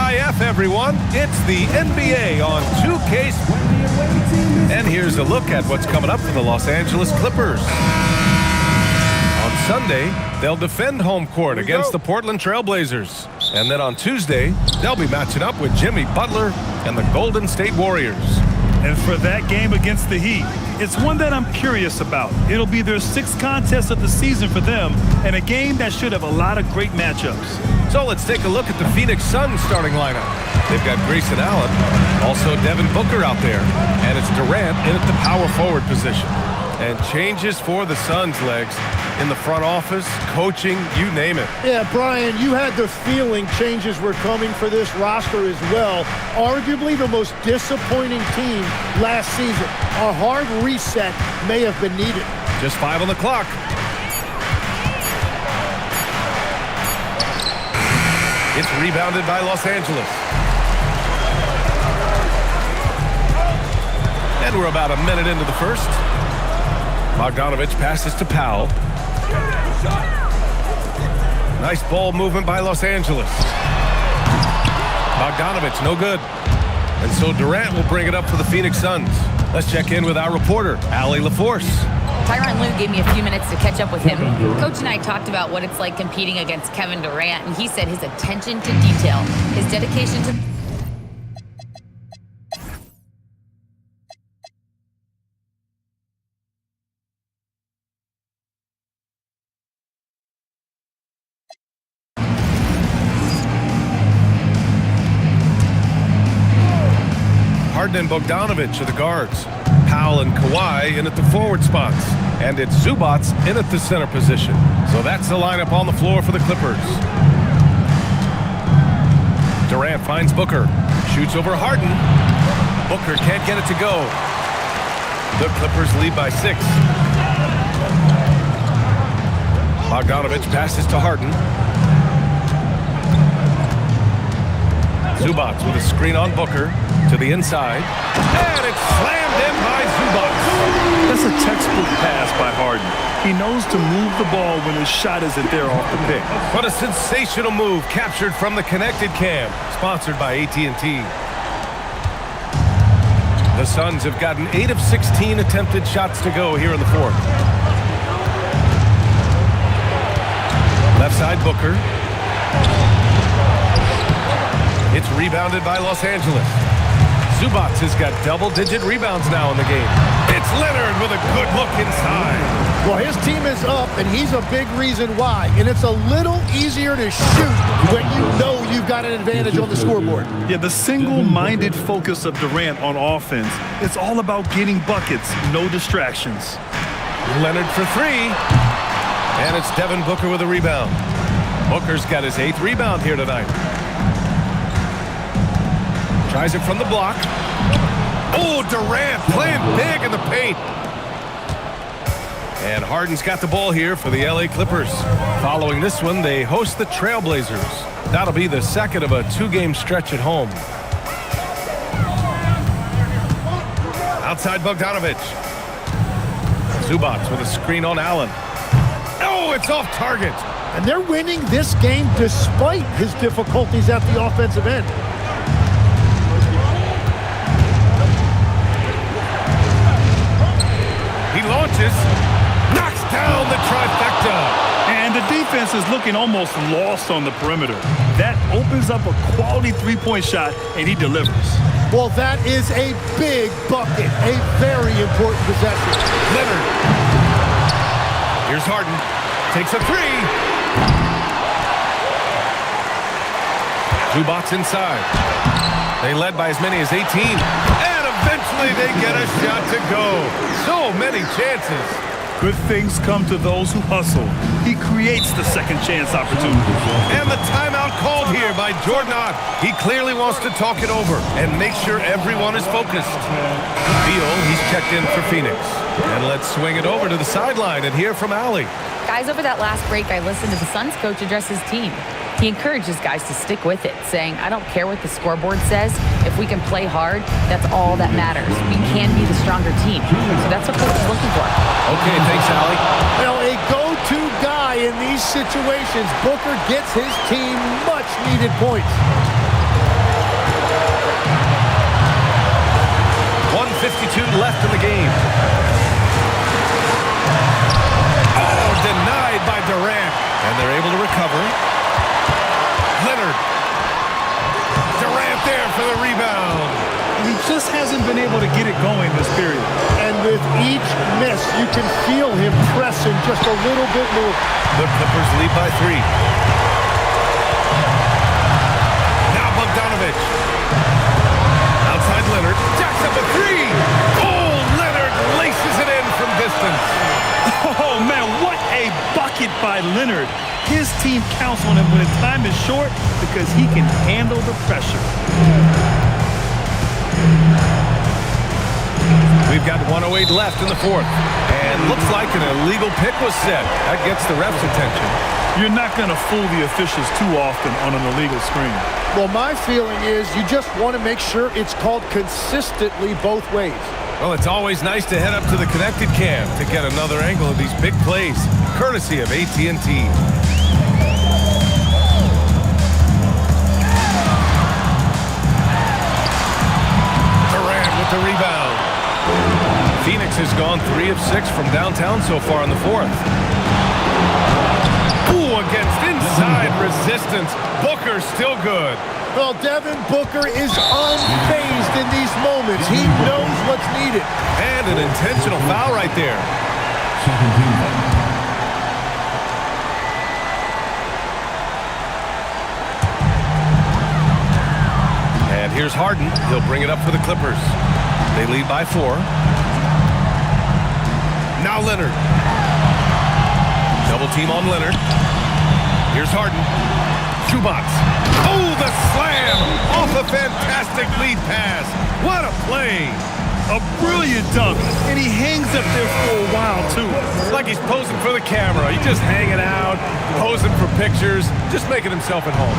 TGIF, everyone. It's the NBA on 2K. And here's a look at what's coming up for the Los Angeles Clippers. On Sunday, they'll defend home court against the Portland Trail Blazers. And then on Tuesday, they'll be matching up with Jimmy Butler and the Golden State Warriors. And for that game against the Heat, it's one that I'm curious about. It'll be their 6th contest of the season for them, and a game that should have a lot of great matchups. So let's take a look at the Phoenix Suns starting lineup. They've got Grayson Allen, also Devin Booker out there, and it's Durant in at the power forward position. And changes for the Suns, Legs, in the front office, coaching, you name it. Yeah, Brian, you had the feeling changes were coming for this roster as well. Arguably the most disappointing team last season. A hard reset may have been needed. Just 5 on the clock. It's rebounded by Los Angeles. And we're about a minute into the first. Bogdanovic passes to Powell. Nice ball movement by Los Angeles. Bogdanovic, no good. And so Durant will bring it up for the Phoenix Suns. Let's check in with our reporter, Allie LaForce. Tyronn Lue gave me a few minutes to catch up with him. Coach and I talked about what it's like competing against Kevin Durant, and he said his attention to detail, his dedication to... Harden and Bogdanovic are the guards. Powell and Kawhi in at the forward spots. And it's Zubac in at the center position. So that's the lineup on the floor for the Clippers. Durant finds Booker. Shoots over Harden. Booker can't get it to go. The Clippers lead by 6. Bogdanovic passes to Harden. Zubac with a screen on Booker to the inside. And it's slammed in by Zubac. That's a textbook pass by Harden. He knows to move the ball when his shot isn't there off the pick. What a sensational move captured from the Connected Cam, sponsored by AT&T. The Suns have gotten 8 of 16 attempted shots to go here in the fourth. Left side Booker. It's rebounded by Los Angeles. Zubac has got double-digit rebounds now in the game. It's Leonard with a good look inside. Well, his team is up, and he's a big reason why. And it's a little easier to shoot when you know you've got an advantage on the scoreboard. Yeah, the single-minded focus of Durant on offense, it's all about getting buckets, no distractions. Leonard for 3. And it's Devin Booker with a rebound. Booker's got his 8th rebound here tonight. Tries it from the block. Oh, Durant playing big in the paint. And Harden's got the ball here for the LA Clippers. Following this one, they host the Trailblazers. That'll be the second of a 2-game stretch at home. Outside Bogdanovic. Zubac with a screen on Allen. Oh, it's off target. And they're winning this game despite his difficulties at the offensive end. Launches, knocks down the trifecta. And the defense is looking almost lost on the perimeter. That opens up a quality three-point shot, and he delivers. Well, that is a big bucket, a very important possession. Leonard. Here's Harden. Takes a 3. Zubac inside. They led by as many as 18. Eventually they get a shot to go. So many chances. Good things come to those who hustle. He creates the second chance opportunity. And the timeout called here by Jordan Ott. He clearly wants to talk it over and make sure everyone is focused. Beal, he's checked in for Phoenix. And let's swing it over to the sideline and hear from Allie. Guys, over that last break, I listened to the Suns coach address his team. He encourages guys to stick with it, saying, I don't care what the scoreboard says. If we can play hard, that's all that matters. We can be the stronger team. So that's what coach is looking for. Okay, thanks, Allie. Well, a go-to guy in these situations. Booker gets his team much-needed points. in the game. Oh, denied by Durant. And they're able to recover. Leonard. Durant there for the rebound. He just hasn't been able to get it going this period. And with each miss, you can feel him pressing just a little bit more. The Clippers lead by 3. Now Bogdanovic. Outside Leonard. Jacks up a 3. Oh, Leonard laces it in from distance. Oh, man, what a bucket by Leonard. His team counts on him when time is short because he can handle the pressure. We've got 1:08 left in the fourth. And looks like an illegal pick was set. That gets the ref's attention. You're not going to fool the officials too often on an illegal screen. Well, my feeling is you just want to make sure it's called consistently both ways. Well, it's always nice to head up to the connected cam to get another angle of these big plays, courtesy of AT&T. Durant with the rebound. Phoenix has gone 3 of 6 from downtown so far in the fourth. Ooh, against inside resistance. Booker still good. Well, Devin Booker is unfazed in these moments. He knows what's needed. And an intentional foul right there. And here's Harden. He'll bring it up for the Clippers. They lead by 4. Now Leonard. Double team on Leonard. Here's Harden. Zubac. Oh, the slam off a fantastic lead pass. What a play. A brilliant dunk, and he hangs up there for a while, too. It's like he's posing for the camera. He's just hanging out, posing for pictures, just making himself at home.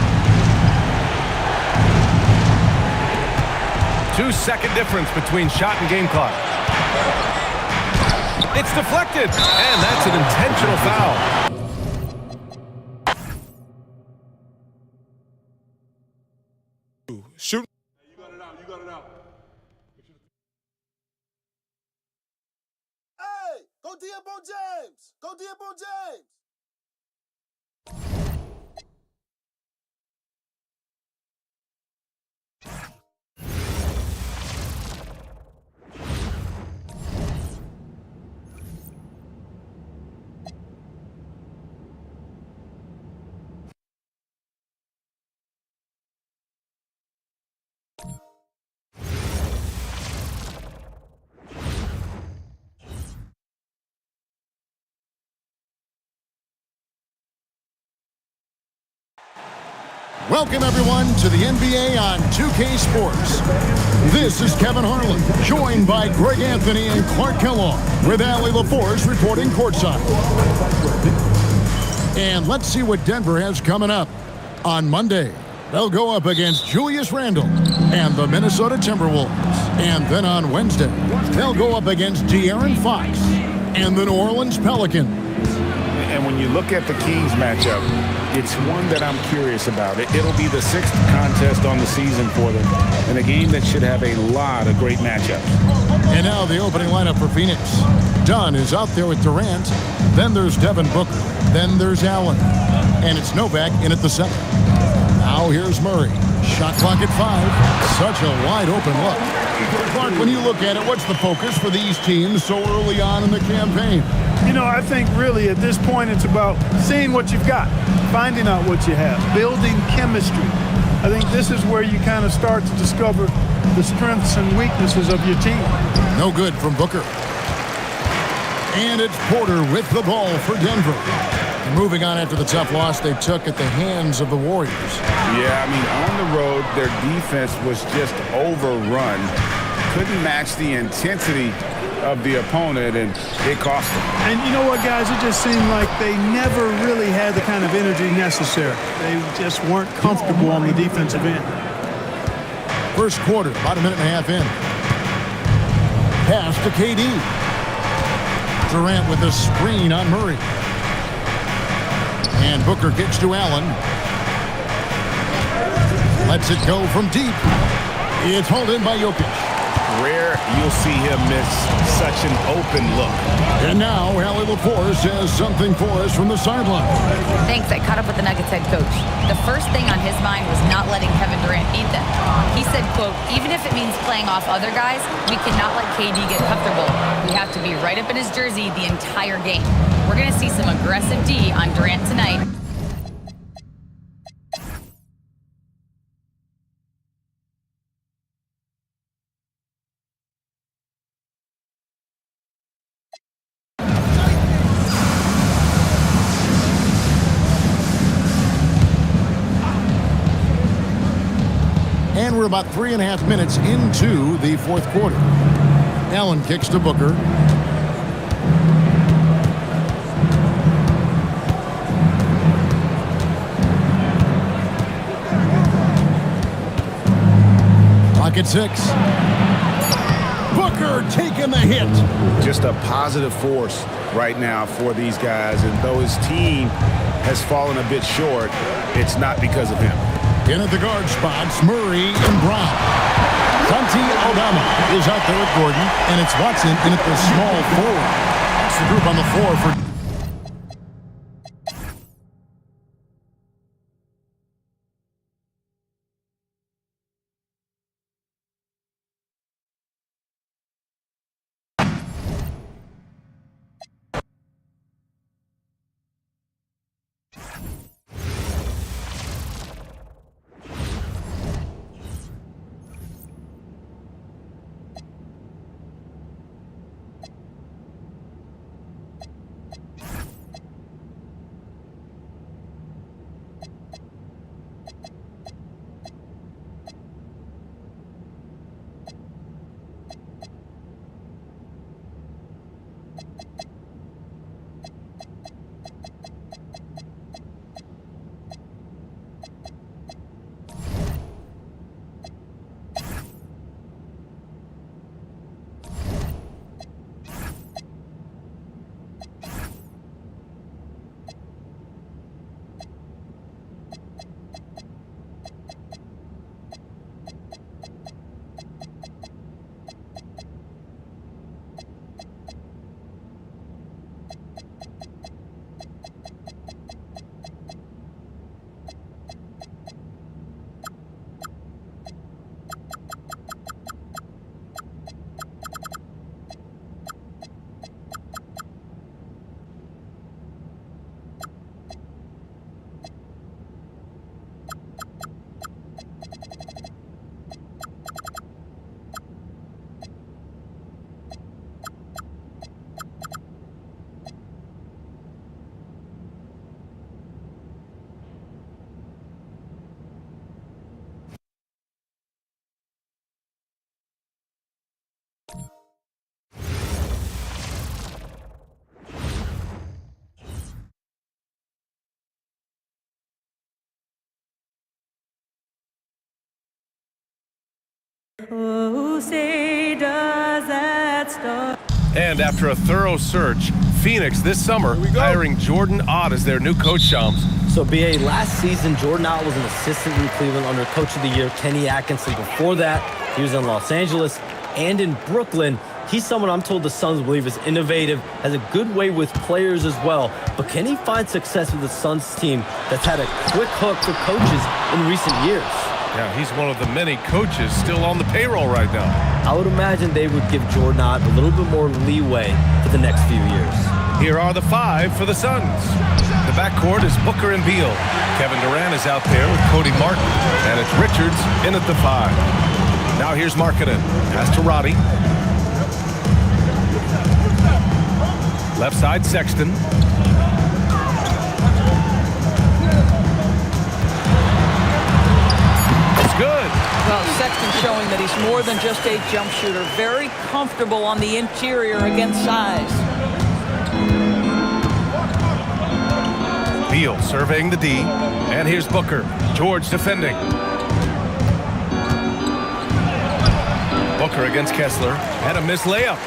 2-second difference between shot and game clock. It's deflected, and that's an intentional foul. Shoot. You got it out. You got it out. Hey, go D-up on James. Go D-up on James. Welcome, everyone, to the NBA on 2K Sports. This is Kevin Harlan, joined by Greg Anthony and Clark Kellogg, with Allie LaForce reporting courtside. And let's see what Denver has coming up. On Monday, they'll go up against Julius Randle and the Minnesota Timberwolves. And then on Wednesday, they'll go up against De'Aaron Fox and the New Orleans Pelicans. And when you look at the Kings matchup, it's one that I'm curious about. It'll be the 6th contest on the season for them, and a game that should have a lot of great matchups. And now the opening lineup for Phoenix. Dunn is out there with Durant. Then there's Devin Booker. Then there's Allen. And it's Novak in at the 7. Now here's Murray. Shot clock at 5. Such a wide open look. Clark, when you look at it, what's the focus for these teams so early on in the campaign? You know, I think really at this point it's about seeing what you've got, finding out what you have, building chemistry. I think this is where you kind of start to discover the strengths and weaknesses of your team. No good from Booker. And it's Porter with the ball for Denver. And moving on after the tough loss they took at the hands of the Warriors. Yeah, I mean, on the road, their defense was just overrun. Couldn't match the intensity of the opponent, and it cost them. And you know what, guys? It just seemed like they never really had the kind of energy necessary. They just weren't comfortable on the defensive end. First quarter, about a minute and a half in. Pass to KD. Durant with a screen on Murray. And Booker gets to Allen. Lets it go from deep. It's hauled in by Jokic. rare you'll see him miss such an open look. And now, Allie LaForce has something for us from the sideline. Thanks. I caught up with the Nuggets head coach. The first thing on his mind was not letting Kevin Durant beat them. He said, quote, even if it means playing off other guys, we cannot let KD get comfortable. We have to be right up in his jersey the entire game. We're going to see some aggressive D on Durant tonight. And we're about 3.5 minutes into the fourth quarter. Allen kicks to Booker. Clock at 6. Booker taking the hit. Just a positive force right now for these guys. And though his team has fallen a bit short, it's not because of him. In at the guard spots, Murray and Brown. Santi Aldama is out there with Gordon, and it's Watson in at the small forward. That's the group on the floor for... And after a thorough search, Phoenix this summer hiring Jordan Ott as their new coach, Shams. So, B.A., last season, Jordan Ott was an assistant in Cleveland under Coach of the Year, Kenny Atkinson. Before that, he was in Los Angeles and in Brooklyn. He's someone I'm told the Suns believe is innovative, has a good way with players as well. But can he find success with the Suns team that's had a quick hook for coaches in recent years? Yeah, he's one of the many coaches still on the payroll right now. I would imagine they would give Jordan Ott a little bit more leeway for the next few years. Here are the 5 for the Suns. The backcourt is Booker and Beal. Kevin Durant is out there with Cody Martin. And it's Richards in at the 5. Now here's Markkanen. Pass to Roddy. Left side, Sexton. It's good. Well, Sexton showing that he's more than just a jump shooter. Very comfortable on the interior against size. Beal surveying the D. And here's Booker. George defending. Booker against Kessler. And a missed layup.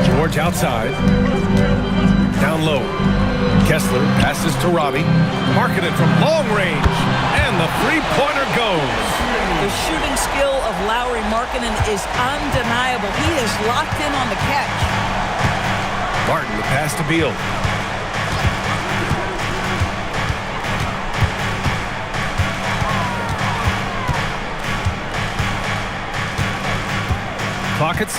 George outside. Down low. Kessler passes to Robbie. Markkanen from long range. And the three-pointer goes. There's shooting skill of Lauri Markkanen is undeniable. He is locked in on the catch. Martin, the pass to Beal. Clock at 6.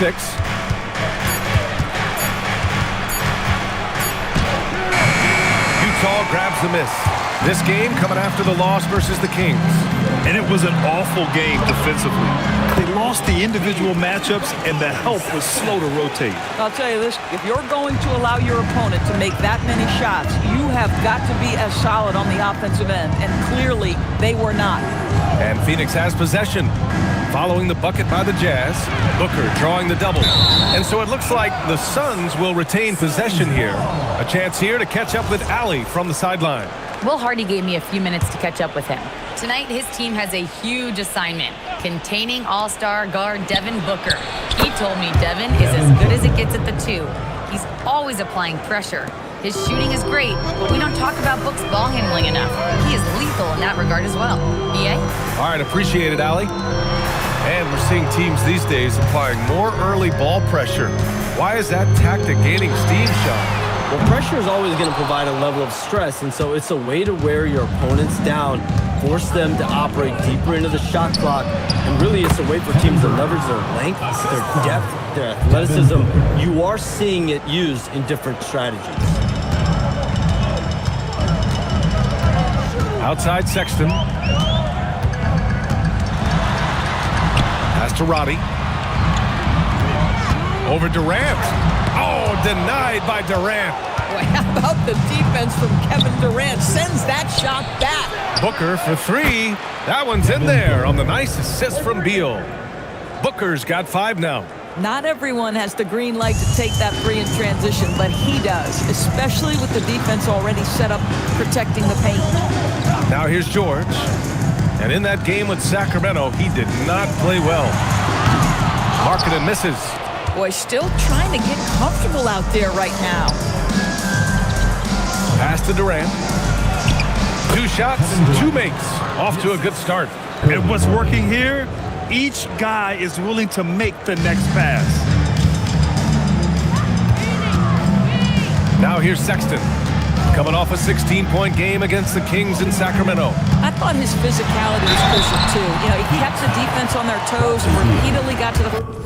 Utah grabs the miss. This game coming after the loss versus the Kings. And it was an awful game defensively. They lost the individual matchups, and the help was slow to rotate. I'll tell you this, if you're going to allow your opponent to make that many shots, you have got to be as solid on the offensive end, and clearly they were not. And Phoenix has possession. Following the bucket by the Jazz, Booker drawing the double. And so it looks like the Suns will retain possession here. A chance here to catch up with Allie from the sideline. Will Hardy gave me a few minutes to catch up with him. Tonight, his team has a huge assignment, containing all-star guard Devin Booker. He told me Devin is as good as it gets at the 2. He's always applying pressure. His shooting is great, but we don't talk about Book's ball handling enough. He is lethal in that regard as well. BA? All right, appreciate it, Allie. And we're seeing teams these days applying more early ball pressure. Why is that tactic gaining steam, Sean? Well, pressure is always going to provide a level of stress, and so it's a way to wear your opponents down, force them to operate deeper into the shot clock, and really it's a way for teams to leverage their length, their depth, their athleticism. You are seeing it used in different strategies. Outside Sexton. Pass to Roddy. Over Durant. Oh, denied by Durant. Boy, how about the defense from Kevin Durant? Sends that shot back. Booker for 3. That one's in there on the nice assist from Beal. Booker's got 5 now. Not everyone has the green light to take that 3 in transition, but he does, especially with the defense already set up protecting the paint. Now here's George. And in that game with Sacramento, he did not play well. Markkanen misses. Boy, still trying to get comfortable out there right now. Pass to Durant. 2 shots, 2 makes. Off to a good start. And what's working here? Each guy is willing to make the next pass. Now here's Sexton. Coming off a 16-point game against the Kings in Sacramento. I thought his physicality was crucial too. You know, he kept the defense on their toes and repeatedly got to the...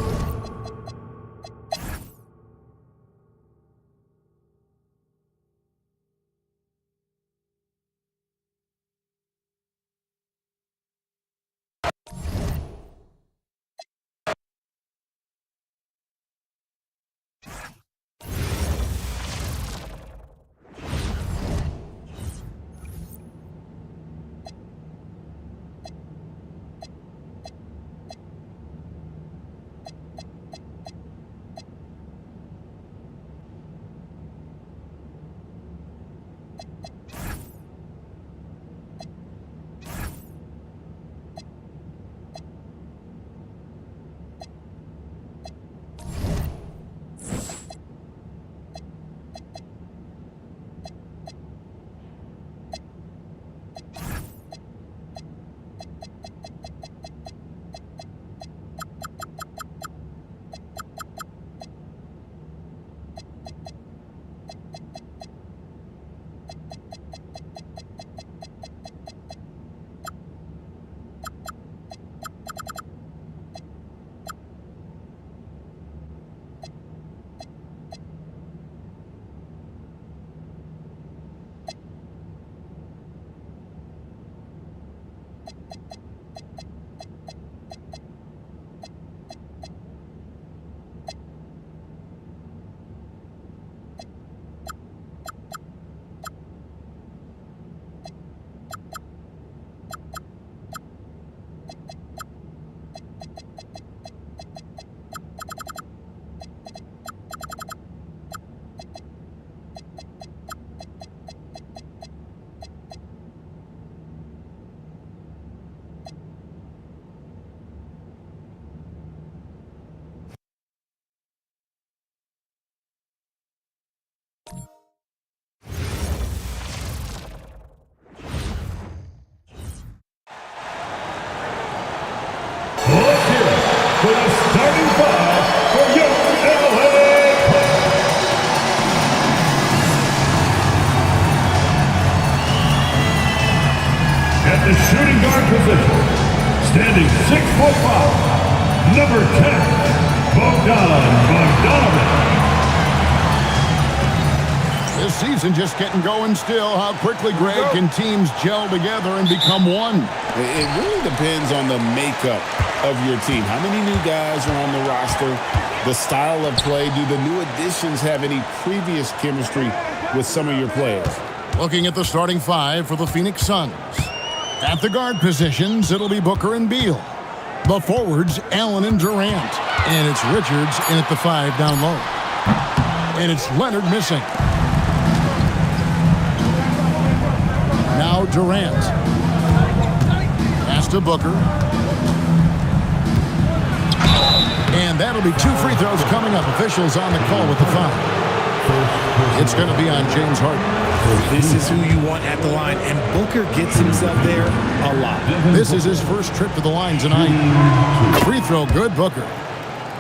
for the starting five for your LA. At the shooting guard position, standing 6'5", number 10, Bogdan Bogdanović. This season just getting going still. How quickly, Greg, can teams gel together and become one? It really depends on the makeup of your team. How many new guys are on the roster? The style of play. Do the new additions have any previous chemistry with some of your players? Looking at the starting five for the Phoenix Suns. At the guard positions, it'll be Booker and Beal. The forwards, Allen and Durant. And it's Richards in at the 5 down low. And it's Leonard missing. Now Durant. Pass to Booker. And that'll be 2 free throws coming up. Officials on the call with the foul. It's going to be on James Harden. This is who you want at the line, and Booker gets himself there a lot. This is his first trip to the line tonight. Free throw good, Booker.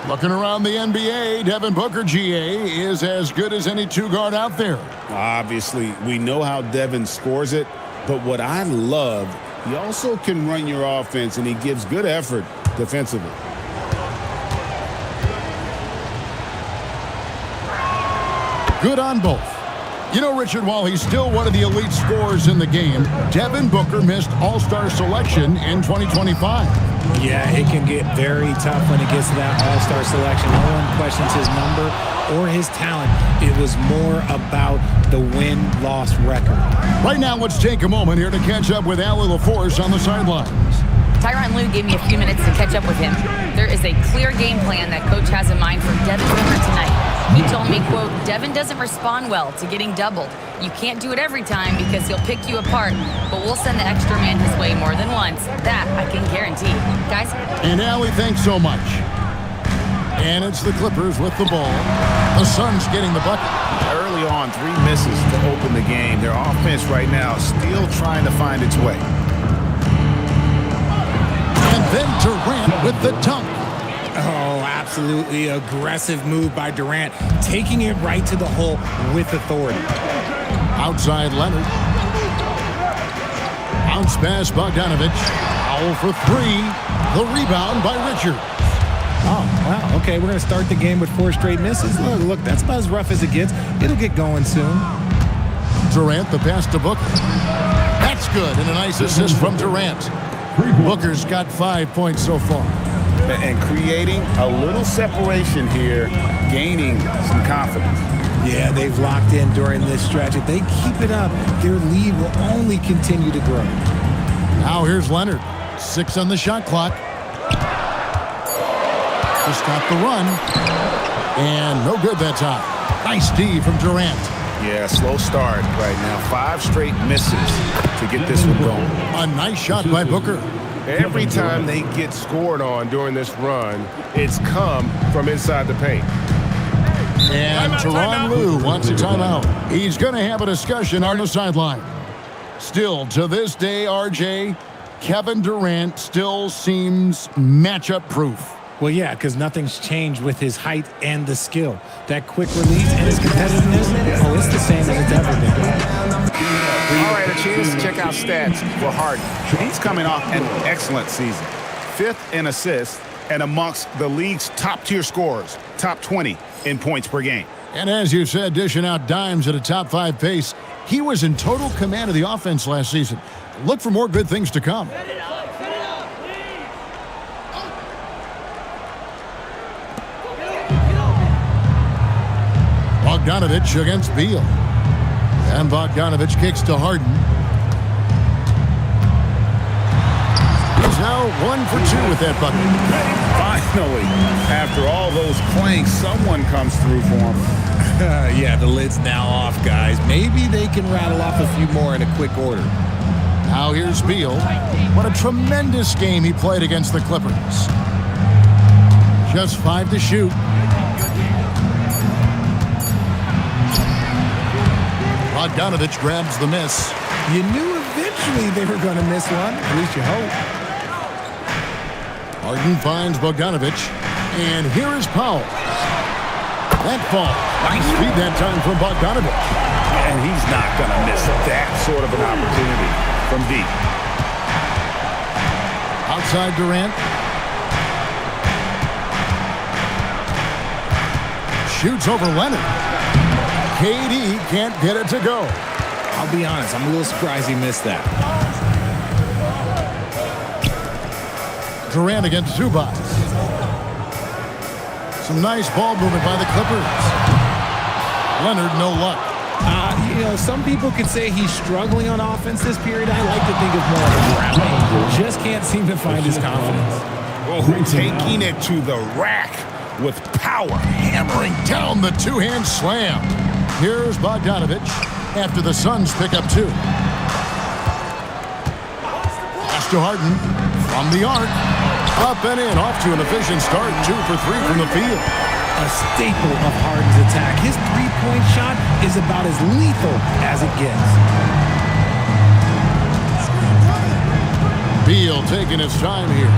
Looking around the NBA, Devin Booker, GA, is as good as any 2-guard out there. Obviously, we know how Devin scores it, but what I love, he also can run your offense, and he gives good effort defensively. Good on both. You know, Richard, while he's still one of the elite scorers in the game, Devin Booker missed All-Star selection in 2025. Yeah, it can get very tough when it gets to that All-Star selection. No one questions his number or his talent. It was more about the win-loss record. Right now, let's take a moment here to catch up with Allie LaForce on the sidelines. Tyronn Lue gave me a few minutes to catch up with him. There is a clear game plan that Coach has in mind for Devin Booker tonight. He told me, quote, Devin doesn't respond well to getting doubled. You can't do it every time because he'll pick you apart, but we'll send the extra man his way more than once. That I can guarantee. Guys? And Allie, thanks so much. And it's the Clippers with the ball. The Suns getting the bucket. Early on, 3 misses to open the game. Their offense right now still trying to find its way. And then Durant with the dunk. Oh, absolutely aggressive move by Durant, taking it right to the hole with authority. Outside Leonard. Bounce pass Bogdanović. Foul for 3. The rebound by Richards. Oh, wow. Okay, we're going to start the game with 4 straight misses. Look, that's about as rough as it gets. It'll get going soon. Durant, the pass to Booker. That's good, and a nice assist from Durant. Booker's got 5 points so far. And creating a little separation here, gaining some confidence. Yeah, they've locked in during this stretch. If they keep it up, their lead will only continue to grow. Now here's Leonard. 6 on the shot clock. To stop the run. And no good that time. Nice D from Durant. Yeah, slow start right now. 5 straight misses to get this one going. A nice shot by Booker. Every time they get scored on during this run, it's come from inside the paint. And Tyronn Lue wants a timeout. He's going to have a discussion on the sideline. Still, to this day, RJ, Kevin Durant still seems matchup proof. Well, yeah, because nothing's changed with his height and the skill. That quick release and his competitiveness, oh, it's the same as it's ever been. All right, a chance to check out stats for Harden. He's coming off an excellent season. 5th in assists and amongst the league's top-tier scorers, top 20 in points per game. And as you said, dishing out dimes at a top 5 pace, he was in total command of the offense last season. Look for more good things to come. Bogdanović against Beal. And Bogdanović kicks to Harden. He's now 1 for 2 with that bucket. Finally, after all those clanks, someone comes through for him. Yeah, the lid's now off, guys. Maybe they can rattle off a few more in a quick order. Now here's Beal. What a tremendous game he played against the Clippers. Just 5 to shoot. Bogdanović grabs the miss. You knew eventually they were going to miss one. At least you hope. Harden finds Bogdanovich. And here is Powell. That ball. Nice speed that time from Bogdanovich. And he's not going to miss that sort of an opportunity from deep. Outside Durant. Shoots over Leonard. KD can't get it to go. I'll be honest, I'm a little surprised he missed that. Durant against Zubac. Some nice ball movement by the Clippers. Leonard, no luck. Some people could say he's struggling on offense this period. I like to think of more of a grounding. Just can't seem to find his confidence. Taking it to the rack with power. Hammering down the two-hand slam. Here's Bogdanovich after the Suns pick up 2. Pass to Harden from the arc. Up and in, off to an efficient start. 2 for 3 from the field. A staple of Harden's attack. His three-point shot is about as lethal as it gets. Beal taking his time here.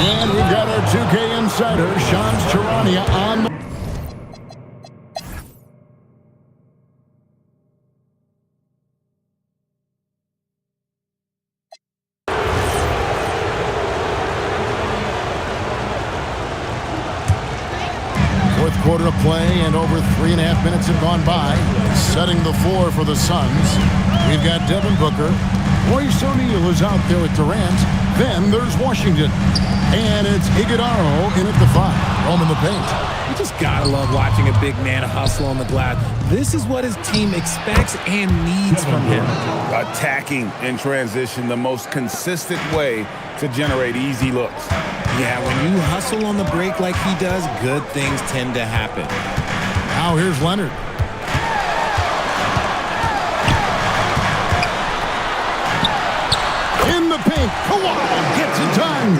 And we've got our 2K insider, Shams Charania, on the... Fourth quarter of play, and over 3.5 minutes have gone by. Setting the floor for the Suns. We've got Devin Booker. Royce O'Neal is out there with Durant. Then there's Washington. And it's Iguodala in at the 5. Home in the paint. You just gotta love watching a big man hustle on the glass. This is what his team expects and needs from him. Attacking in transition, the most consistent way to generate easy looks. Yeah, when you hustle on the break like he does, good things tend to happen. Now here's Leonard. In the paint, Kawhi gets it done.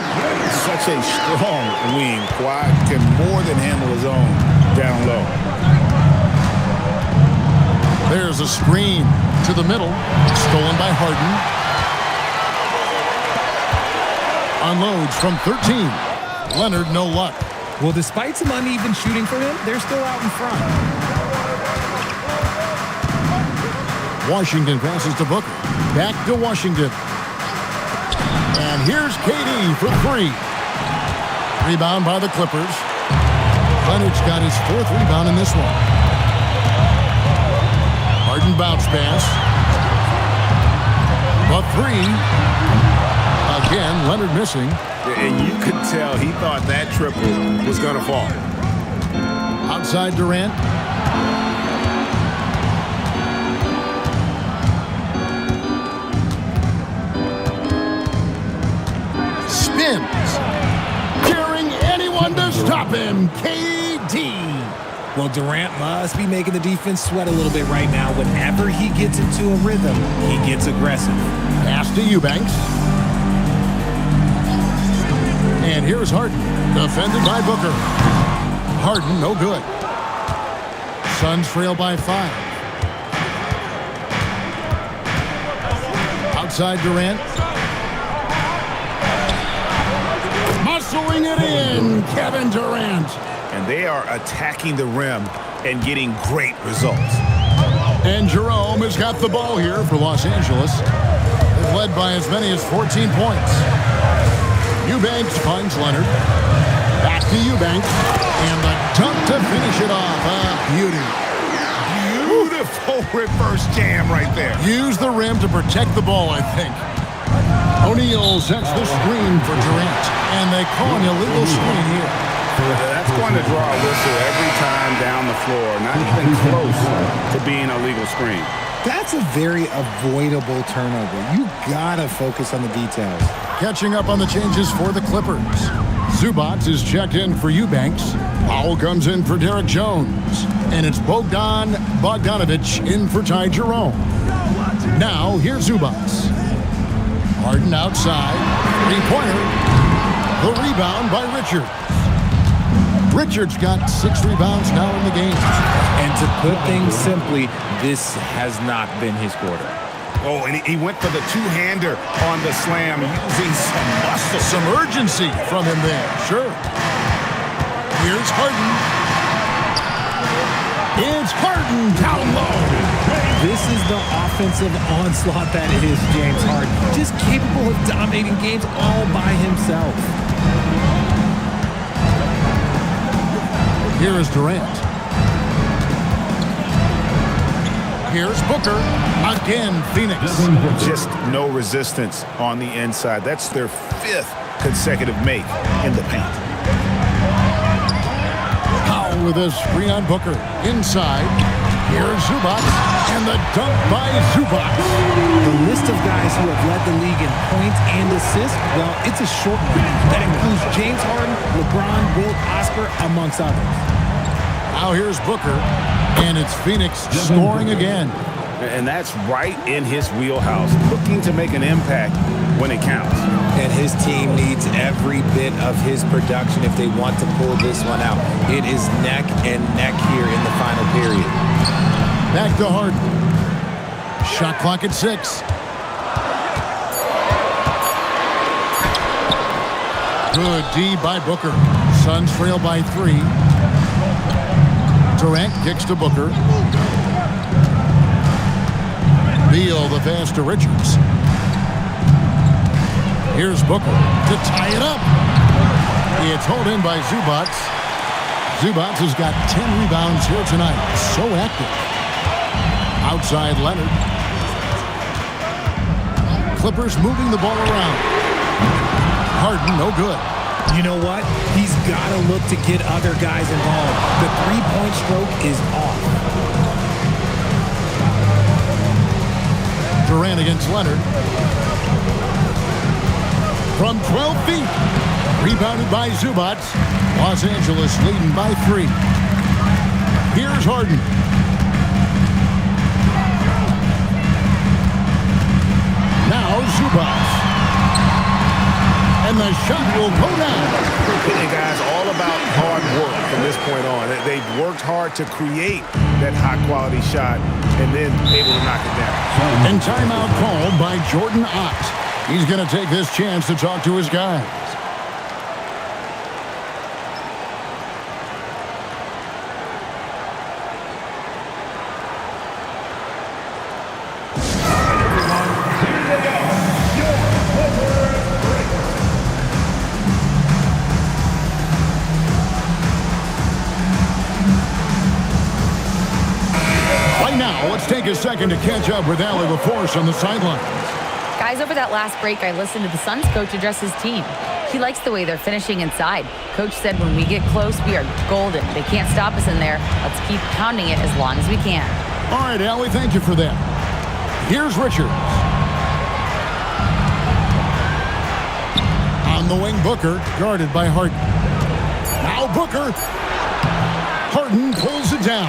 Such a strong wing. Kawhi can more than handle his own down low. There's a screen to the middle. Stolen by Harden. Unloads from 13. Leonard, no luck. Well, despite some uneven shooting for him, they're still out in front. Washington passes to Booker. Back to Washington. And here's KD for 3. Rebound by the Clippers. Leonard's got his 4th rebound in this one. Harden bounce pass. But 3. Again, Leonard missing. And you could tell he thought that triple was going to fall. Outside Durant. Spins. Daring anyone to stop him. KD. Well, Durant must be making the defense sweat a little bit right now. Whenever he gets into a rhythm, he gets aggressive. Pass to Eubanks. And here's Harden, defended by Booker. Harden, no good. Suns trail by 5. Outside Durant. Muscling it in, Kevin Durant. And they are attacking the rim and getting great results. And Jerome has got the ball here for Los Angeles. They've led by as many as 14 points. Eubanks finds Leonard. Back to Eubanks. And the dunk to finish it off. Beauty. Beautiful reverse jam right there. Use the rim to protect the ball, I think. O'Neal sets the screen for Durant. And they call an illegal screen here. That's going to draw a whistle every time down the floor. Not even close to being a legal screen. That's a very avoidable turnover. You gotta focus on the details. Catching up on the changes for the Clippers. Zubac is checked in for Eubanks. Powell comes in for Derek Jones. And it's Bogdanovich in for Ty Jerome. Now, here's Zubac. Harden outside. 3-pointer. The rebound by Richards. Richards got 6 rebounds now in the game. And to put things simply, this has not been his quarter. Oh, and he went for the two-hander on the slam using some muscle. Some urgency from him there. Sure. Here's Harden. It's Harden down low. This is the offensive onslaught that is James Harden. Just capable of dominating games all by himself. Here is Durant. Here's Booker. Again, Phoenix. Just no resistance on the inside. That's their 5th consecutive make in the paint. Powell with a screen on Booker. Inside. Here's Zubac. And the dunk by Zubac. The list of guys who have led the league in points and assists, well, it's a short one. That includes James Harden, LeBron, Wilt, Oscar, amongst others. Now here's Booker. And it's Phoenix scoring again. And that's right in his wheelhouse, looking to make an impact when it counts. And his team needs every bit of his production if they want to pull this one out. It is neck and neck here in the final period. Back to Harden. Shot clock at 6. Good D by Booker. Suns trail by 3. Durant kicks to Booker. Beal the pass to Richards. Here's Booker to tie it up. It's hauled in by Zubac. Zubac has got 10 rebounds here tonight. So active. Outside Leonard. Clippers moving the ball around. Harden, no good. You know what? He's got to look to get other guys involved. The three-point stroke is off. Durant against Leonard. From 12 feet. Rebounded by Zubac. Los Angeles leading by 3. Here's Harden. Now Zubac. And the shot will go down. And guys, all about hard work from this point on. They've worked hard to create that high-quality shot and then able to knock it down. And timeout called by Jordan Ott. He's going to take this chance to talk to his guys. Take a second to catch up with Allie LaForce on the sideline. Guys, over that last break, I listened to the Suns coach address his team. He likes the way they're finishing inside. Coach said when we get close, we are golden. They can't stop us in there. Let's keep pounding it as long as we can. All right, Allie, thank you for that. Here's Richards. On the wing, Booker, guarded by Harden. Now Booker. Harden pulls it down.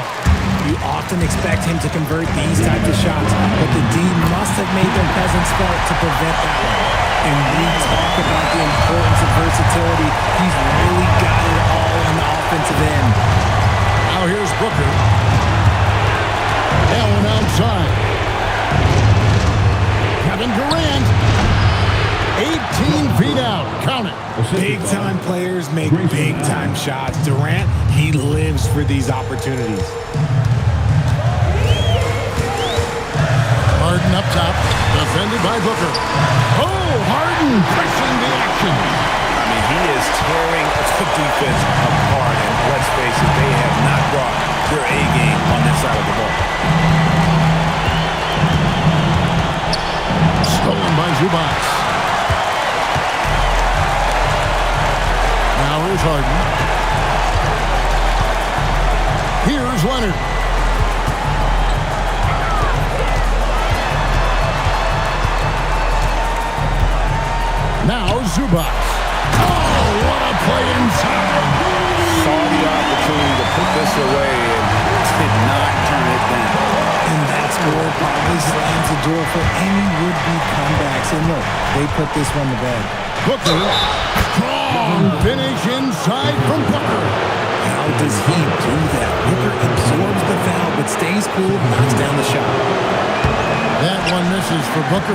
You often expect him to convert these types of shots, but the D must have made their presence felt to prevent that one. And we talk about the importance of versatility. He's really got it all on the offensive end. Now here's Booker. Allen outside. Kevin Durant. 18 feet out. Count it. Big-time players make big-time shots. Durant, he lives for these opportunities. Harden up top, defended by Booker. Oh, Harden pressing the action. I mean, he is tearing the defense apart, and let's face it, they have not brought their A game on this side of the ball. Stolen by Zubac. Now here's Harden. Here's Leonard. Now Zubac. Oh, what a play inside. Saw the opportunity to put this away and did not turn it down. And that score probably slams the door for any would-be comebacks. And look, they put this one to bed. Booker. Strong finish inside from Booker. How does he do that? Booker absorbs the foul but stays cool, knocks down the shot. That one misses for Booker.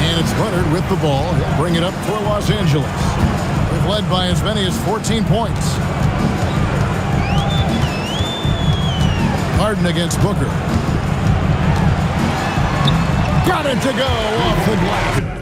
And it's Leonard with the ball. He'll bring it up for Los Angeles. They've led by as many as 14 points. Harden against Booker. Got it to go off the glass.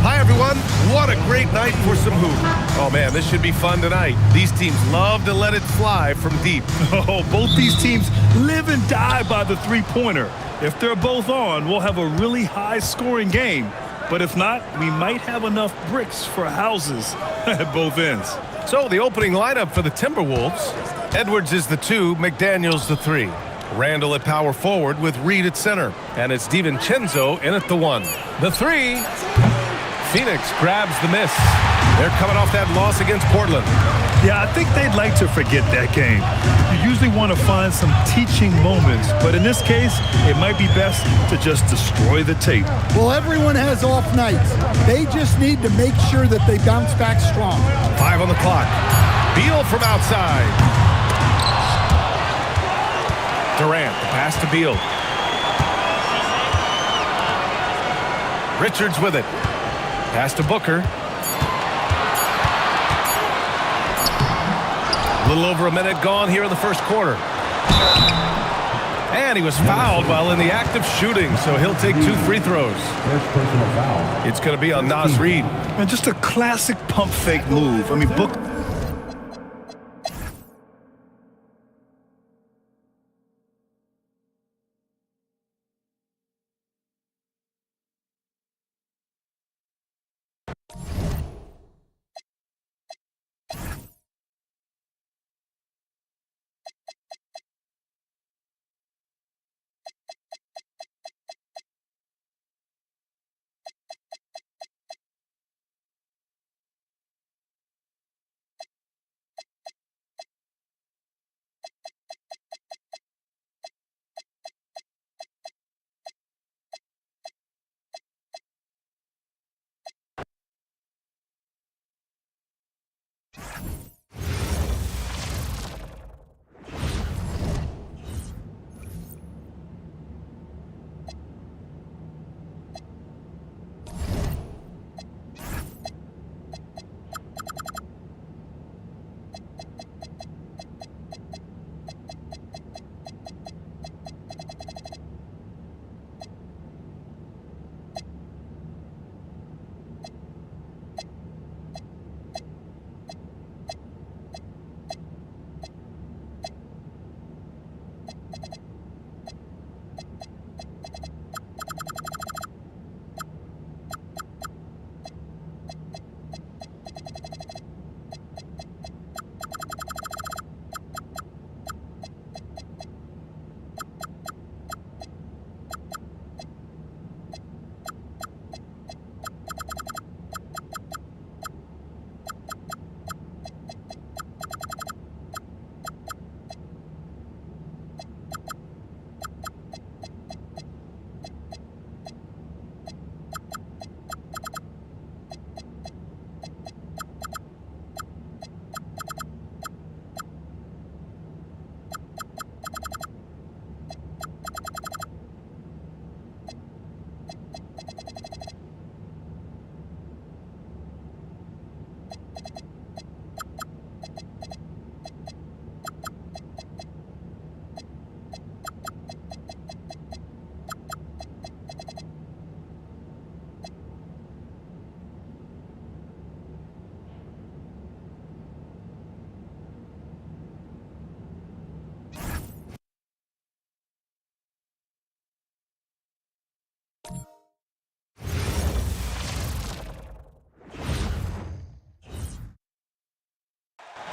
Hi, everyone. What a great night for some hoop. Oh, man, this should be fun tonight. These teams love to let it fly from deep. Oh, both these teams live and die by the three-pointer. If they're both on, we'll have a really high-scoring game. But if not, we might have enough bricks for houses at both ends. So the opening lineup for the Timberwolves. Edwards is the 2, McDaniels the 3. Randall at power forward with Reed at center. And it's DiVincenzo in at the 1. The three. Phoenix grabs the miss. They're coming off that loss against Portland. Yeah, I think they'd like to forget that game. You usually want to find some teaching moments, but in this case, it might be best to just destroy the tape. Well, everyone has off nights. They just need to make sure that they bounce back strong. 5 on the clock. Beal from outside. Durant, the pass to Beal. Richards with it. Pass to Booker. A little over a minute gone here in the first quarter. And he was fouled while in the act of shooting, so he'll take 2 free throws. First personal foul. It's going to be on Naz Reid. And just a classic pump fake move. I mean, Booker.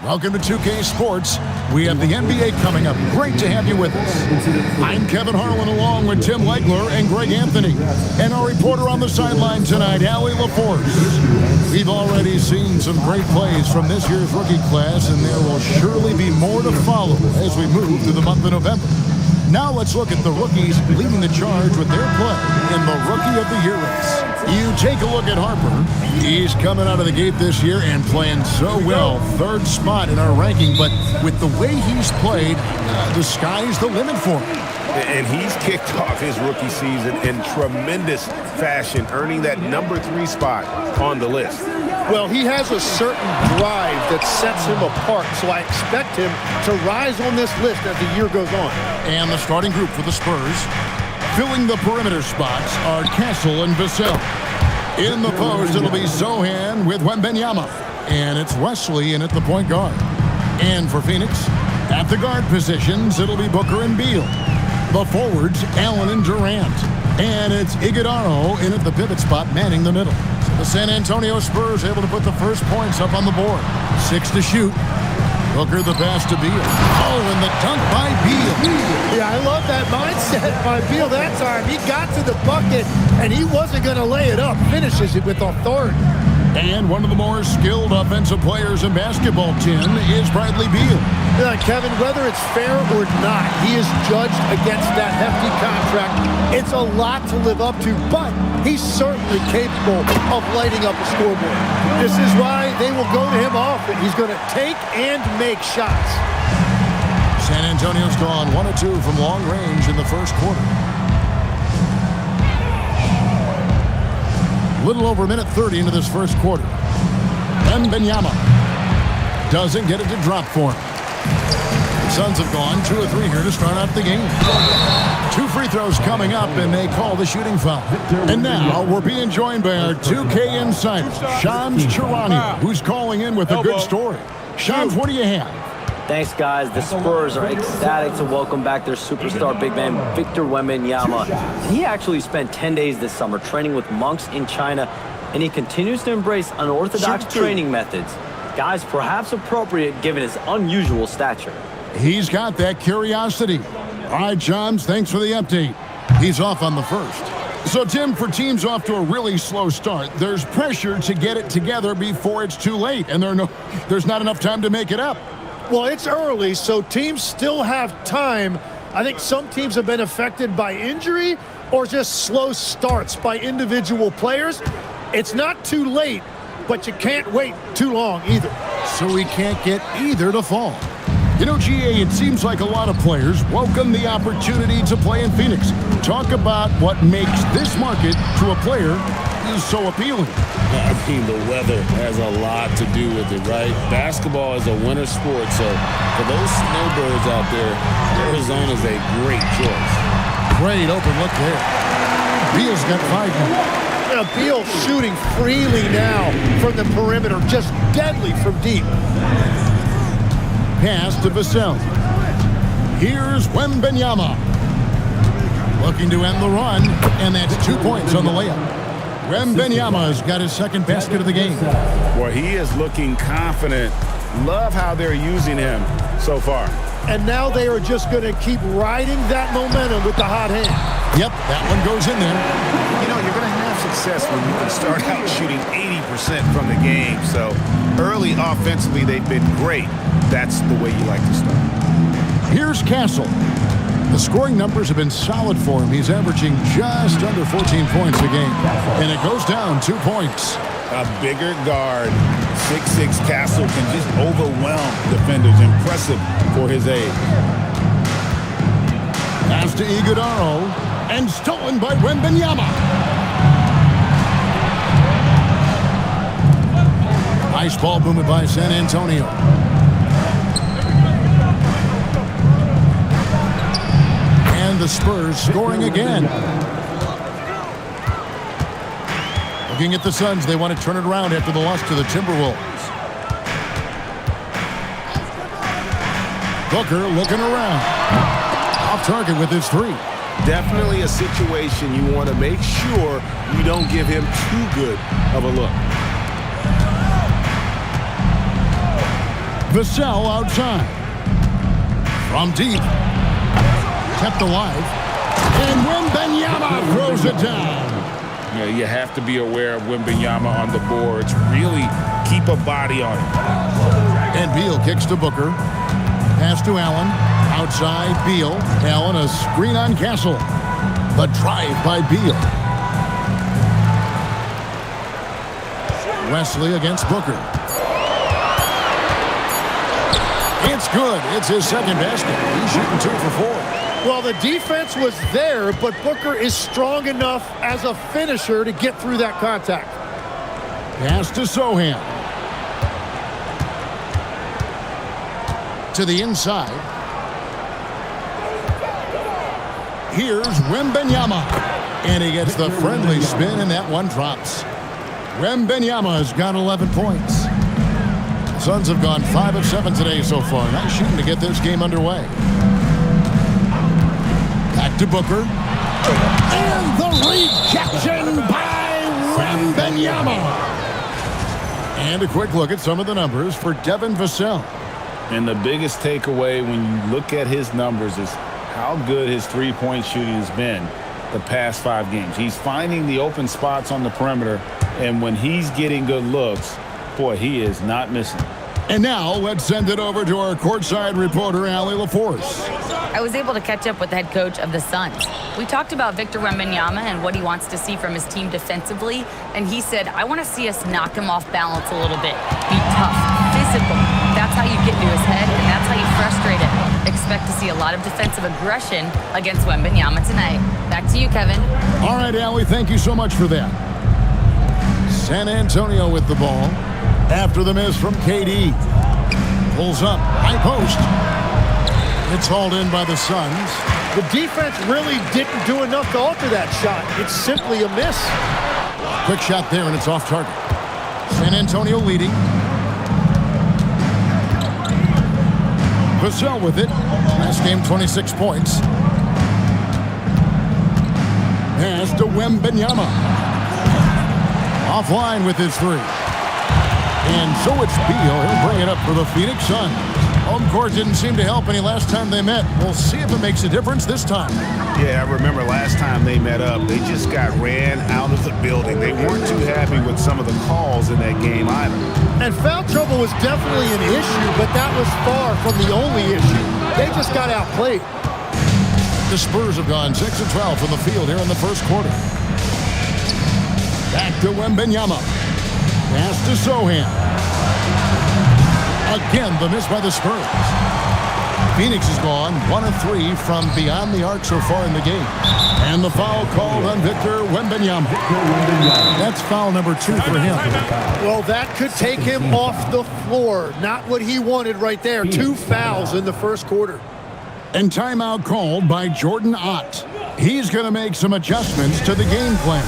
Welcome to 2K Sports. We have the NBA coming up. Great to have you with us. I'm Kevin Harlan along with Tim Legler and Greg Anthony. And our reporter on the sideline tonight, Allie LaForce. We've already seen some great plays from this year's rookie class, and there will surely be more to follow as we move through the month of November. Now let's look at the rookies leading the charge with their play in the Rookie of the Year race. You take a look at Harper. He's coming out of the gate this year and playing so well. 3rd spot in our ranking, but with the way he's played, the sky's the limit for him. And he's kicked off his rookie season in tremendous fashion, earning that number 3 spot on the list. Well, he has a certain drive that sets him apart, so I expect him to rise on this list as the year goes on. And the starting group for the Spurs, filling the perimeter spots, are Castle and Vassell. In the post, it'll be Sohan with Wembanyama. And it's Wesley in at the point guard. And for Phoenix, at the guard positions, it'll be Booker and Beal. The forwards, Allen and Durant. And it's Iguodala in at the pivot spot, manning the middle. The San Antonio Spurs able to put the first points up on the board. 6 to shoot. Booker the pass to Beal. Oh, and the dunk by Beal. Yeah, I love that mindset by Beal that time. He got to the bucket, and he wasn't going to lay it up. Finishes it with authority. And one of the more skilled offensive players in basketball, Tim, is Bradley Beal. Yeah, Kevin, whether it's fair or not, he is judged against that hefty contract. It's a lot to live up to, but he's certainly capable of lighting up a scoreboard. This is why they will go to him often. He's going to take and make shots. San Antonio's gone 1 of 2 from long range in the first quarter. Little over a minute 30 into this first quarter. Wembanyama doesn't get it to drop for him. The Suns have gone 2 of 3 here to start out the game. 2 free throws coming up, and they call the shooting foul. And now we're being joined by our 2K insider, Shams Charania, who's calling in with a good story. Shams, what do you have? Thanks, guys. The Spurs are ecstatic to welcome back their superstar big man, Victor Wembanyama. He actually spent 10 days this summer training with monks in China, and he continues to embrace unorthodox training methods. Guys, perhaps appropriate given his unusual stature. He's got that curiosity. All right, Shams, thanks for the update. He's off on the first. So, Tim, for teams off to a really slow start, there's pressure to get it together before it's too late, and there's not enough time to make it up. Well, it's early, so teams still have time. I think some teams have been affected by injury or just slow starts by individual players. It's not too late, but you can't wait too long either. So we can't get either to fall. You know, GA, it seems like a lot of players welcome the opportunity to play in Phoenix. Talk about what makes this market to a player is so appealing. I mean, the weather has a lot to do with it, right? Basketball is a winter sport, so for those snowbirds out there, Arizona's a great choice. Great open look there. Beal's got 5 more. Beal shooting freely now from the perimeter, just deadly from deep. Pass to Vassell. Here's Wembanyama. Looking to end the run, and that's 2 points on the layup. Wembanyama's got his second basket of the game. Well, he is looking confident. Love how they're using him so far. And now they are just going to keep riding that momentum with the hot hand. Yep, that one goes in there. You know, you're going to have success when you can start out shooting 80% from the game. So early offensively, they've been great. That's the way you like to start. Here's Castle. The scoring numbers have been solid for him. He's averaging just under 14 points a game. And it goes down 2 points. A bigger guard, 6'6" Castle, can just overwhelm defenders. Impressive for his age. Pass to Iguodaro, and stolen by Wembanyama. Nice ball movement by San Antonio. And the Spurs scoring again. Looking at the Suns, they want to turn it around after the loss to the Timberwolves. Booker looking around. Off target with his 3. Definitely a situation you want to make sure you don't give him too good of a look. Vassell outside. From deep. Kept alive. And Wembanyama throws it down. You know, you have to be aware of Wembanyama on the boards. Really keep a body on him. And Beal kicks to Booker. Pass to Allen. Outside, Beal. Allen, a screen on Castle. The drive by Beal. Wesley against Booker. It's good. It's his second basket. He's shooting 2 for 4. Well, the defense was there, but Booker is strong enough as a finisher to get through that contact. Pass to Sohan. To the inside. Here's Wembanyama. And he gets the friendly spin, and that one drops. Wembanyama's got 11 points. The Suns have gone 5 of 7 today so far. Nice shooting to get this game underway. Back to Booker. And the rejection by Wembanyama. And a quick look at some of the numbers for Devin Vassell. And the biggest takeaway when you look at his numbers is how good his three-point shooting has been the past 5 games. He's finding the open spots on the perimeter, and when he's getting good looks, boy, he is not missing. And now let's send it over to our courtside reporter, Allie LaForce. I was able to catch up with the head coach of the Suns. We talked about Victor Wembanyama and what he wants to see from his team defensively, and he said, I want to see us knock him off balance a little bit. Be tough, physical. That's how you get into his head, and that's how you frustrate him. Expect to see a lot of defensive aggression against Wembanyama tonight. Back to you, Kevin. All right, Allie, thank you so much for that. San Antonio with the ball. After the miss from KD. Pulls up, high post. It's hauled in by the Suns. The defense really didn't do enough to alter that shot. It's simply a miss. Quick shot there, and it's off target. San Antonio leading. Vassell with it. Last game, 26 points. Pass to Wembanyama. Offline with his 3. And so it's Beal. He'll bring it up for the Phoenix Suns. Home court didn't seem to help any last time they met. We'll see if it makes a difference this time. Yeah, I remember last time they met up, they just got ran out of the building. They weren't too happy with some of the calls in that game either. And foul trouble was definitely an issue, but that was far from the only issue. They just got outplayed. The Spurs have gone 6 of 12 from the field here in the first quarter. Back to Wembanyama. Pass to Sohan. Again, the miss by the Spurs. Phoenix has gone 1 of 3 from beyond the arc so far in the game. And the foul called on Victor Wembanyama. That's foul number 2 for him. Well, that could take him off the floor. Not what he wanted right there. 2 fouls in the first quarter. And timeout called by Jordan Ott. He's going to make some adjustments to the game plan.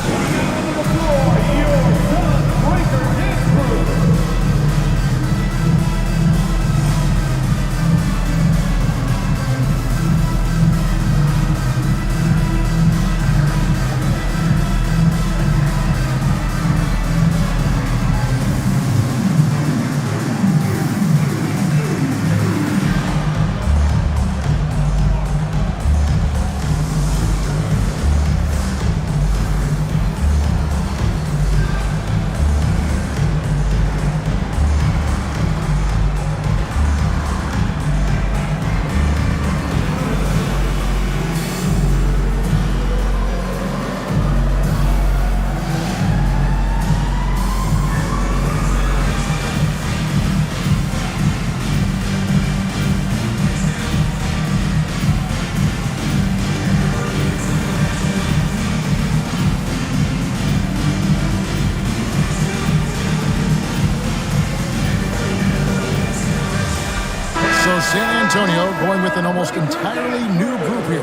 So San Antonio going with an almost entirely new group here.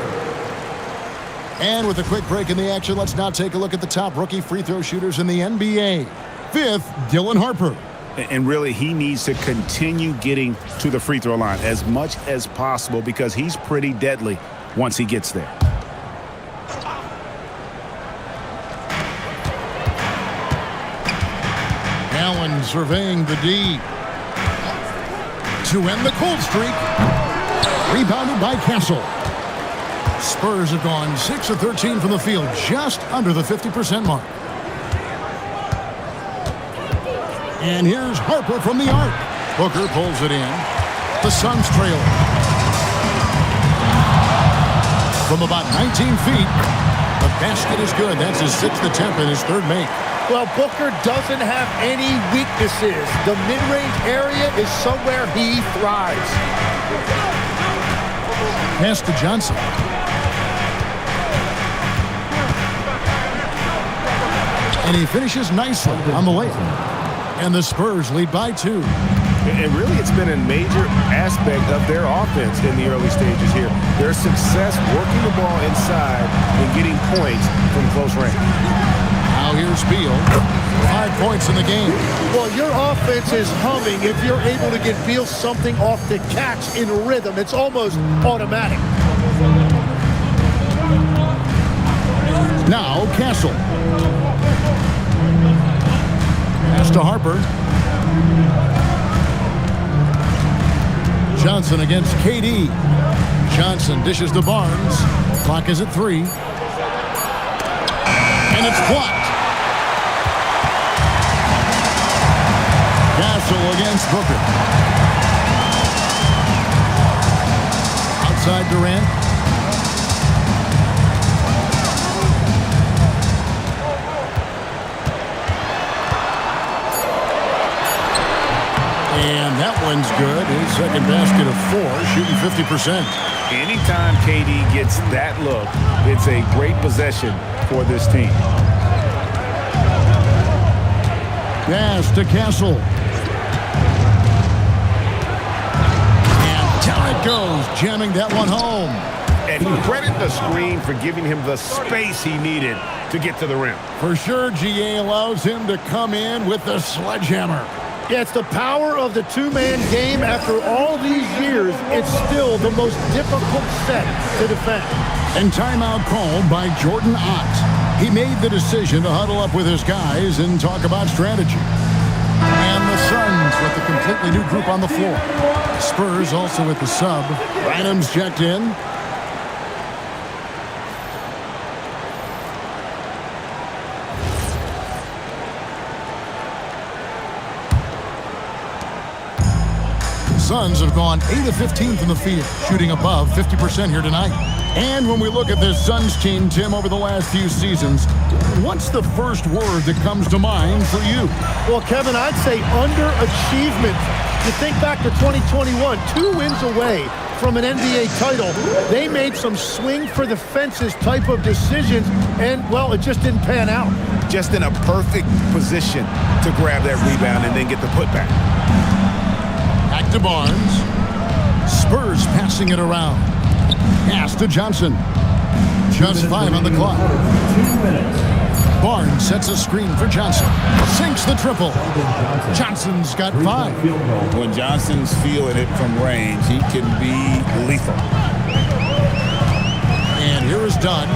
And with a quick break in the action, let's now take a look at the top rookie free throw shooters in the NBA. 5th, Dylan Harper. And really, he needs to continue getting to the free throw line as much as possible because he's pretty deadly once he gets there. Allen surveying the D. To end the cold streak. Rebounded by Castle. Spurs have gone 6 of 13 from the field, just under the 50% mark. And here's Harper from the arc. Booker pulls it in. The Suns trail. From about 19 feet, the basket is good. That's his 6th attempt and his 3rd make. Well, Booker doesn't have any weaknesses. The mid-range area is somewhere he thrives. Pass to Johnson. And he finishes nicely on the layup. And the Spurs lead by 2. And really, it's been a major aspect of their offense in the early stages here. Their success working the ball inside and getting points from close range. Now here's Beal. 5 points in the game. Well, your offense is humming if you're able to get Beal something off the catch in rhythm. It's almost automatic. Now Castle. Pass to Harper. Johnson against KD. Johnson dishes to Barnes. Clock is at 3. And it's blocked. Castle against Booker. Outside Durant. And that one's good. His second basket of 4, shooting 50%. Anytime KD gets that look, it's a great possession for this team. Pass to Castle. And down it goes, jamming that one home. And credit the screen for giving him the space he needed to get to the rim. For sure, GA allows him to come in with the sledgehammer. Yeah, it's the power of the two-man game. After all these years, it's still the most difficult set to defend. And timeout called by Jordan Ott. He made the decision to huddle up with his guys and talk about strategy. And the Suns with a completely new group on the floor. Spurs also with the sub. Adams checked in. Suns have gone 8 of 15 from the field, shooting above 50% here tonight. And when we look at this Suns team, Tim, over the last few seasons, what's the first word that comes to mind for you? Well, Kevin, I'd say underachievement. You think back to 2021, 2 wins away from an NBA title. They made some swing for the fences type of decisions, and, well, it just didn't pan out. Just in a perfect position to grab that rebound and then get the putback. Back to Barnes. Spurs passing it around. Pass to Johnson. Just 5 on the clock. Barnes sets a screen for Johnson. Sinks the triple. Johnson's got 5. When Johnson's feeling it from range, he can be lethal. And here is Dunn.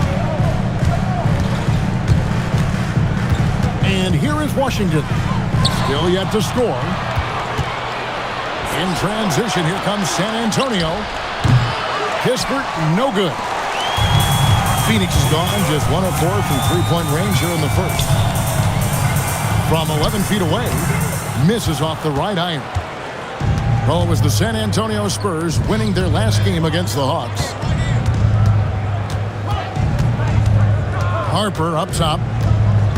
And here is Washington. Still yet to score. In transition, here comes San Antonio. Kispert, no good. Phoenix is gone, just 1 of 4 from three-point range here in the first. From 11 feet away, misses off the right iron. Well, it was the San Antonio Spurs winning their last game against the Hawks. Harper up top.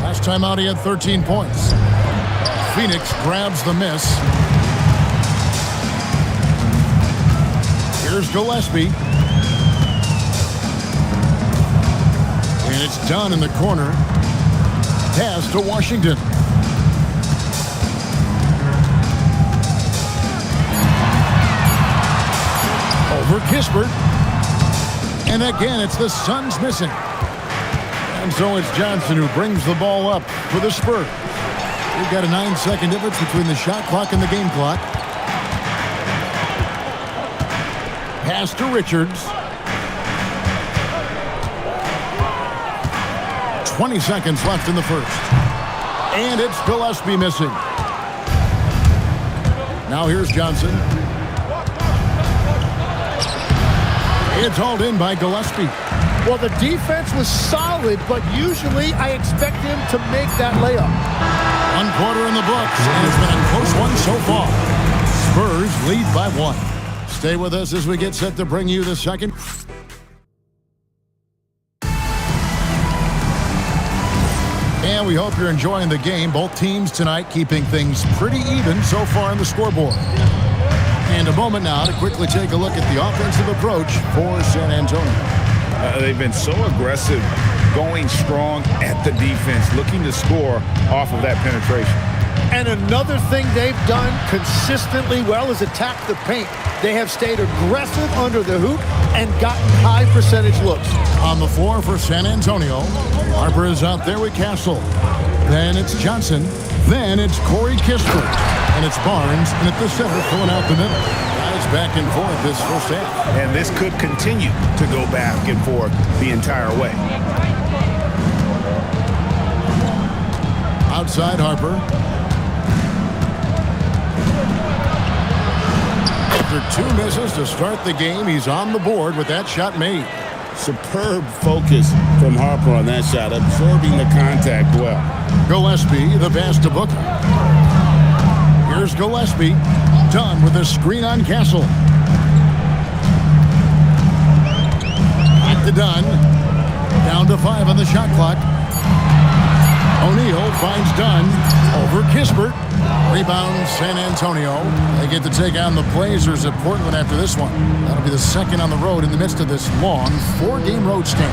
Last time out, he had 13 points. Phoenix grabs the miss. Here's Gillespie. And it's done in the corner. Pass to Washington. Over Kispert. And again, it's the Suns missing. And so it's Johnson who brings the ball up for the Spurs. We've got a 9-second difference between the shot clock and the game clock. Pass to Richards. 20 seconds left in the first. And it's Gillespie missing. Now here's Johnson. It's hauled in by Gillespie. Well, the defense was solid, but usually I expect him to make that layup. 1 quarter in the books, and it's been a close one so far. Spurs lead by 1. Stay with us as we get set to bring you the second. And we hope you're enjoying the game. Both teams tonight keeping things pretty even so far on the scoreboard. And a moment now to quickly take a look at the offensive approach for San Antonio. They've been so aggressive, going strong at the defense, looking to score off of that penetration. And another thing they've done consistently well is attack the paint. They have stayed aggressive under the hoop and gotten high percentage looks. On the floor for San Antonio, Harper is out there with Castle. Then it's Johnson. Then it's Corey Kispert. And it's Barnes, and at the center, pulling out the middle. Guys back and forth this first half. And this could continue to go back and forth the entire way. Outside Harper. After 2 misses to start the game, he's on the board with that shot made. Superb focus from Harper on that shot, absorbing the contact well. Gillespie, the pass to Booker. Here's Gillespie, done with a screen on Castle. Back to Dunn. Down to 5 on the shot clock. O'Neal finds Dunn over Kispert. Rebound San Antonio. They get to take on the Blazers at Portland after this one. That'll be the second on the road in the midst of this long 4-game road stint.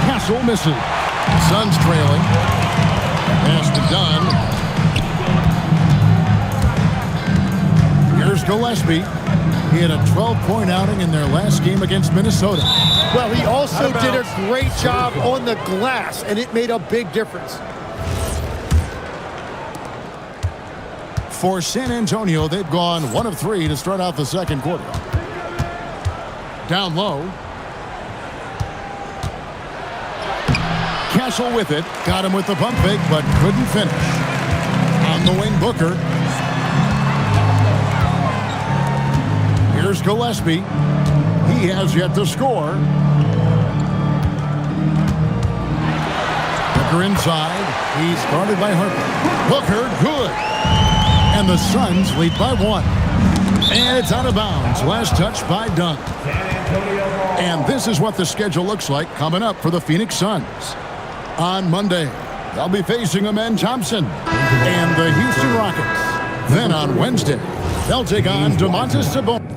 Castle misses. Suns trailing. Pass to Dunn. Here's Gillespie. He had a 12-point outing in their last game against Minnesota. Well, he also did a great job on the glass, and it made a big difference. For San Antonio, they've gone 1 of 3 to start out the second quarter. Down low. Castle with it. Got him with the pump fake, but couldn't finish. On the wing, Booker. Here's Gillespie. He has yet to score. Booker inside. He's guarded by Harper. Booker, good. And the Suns lead by 1. And it's out of bounds. Last touch by Dunn. And this is what the schedule looks like coming up for the Phoenix Suns. On Monday, they'll be facing Amen Thompson and the Houston Rockets. Then on Wednesday, they'll take on Domantas Sabonis.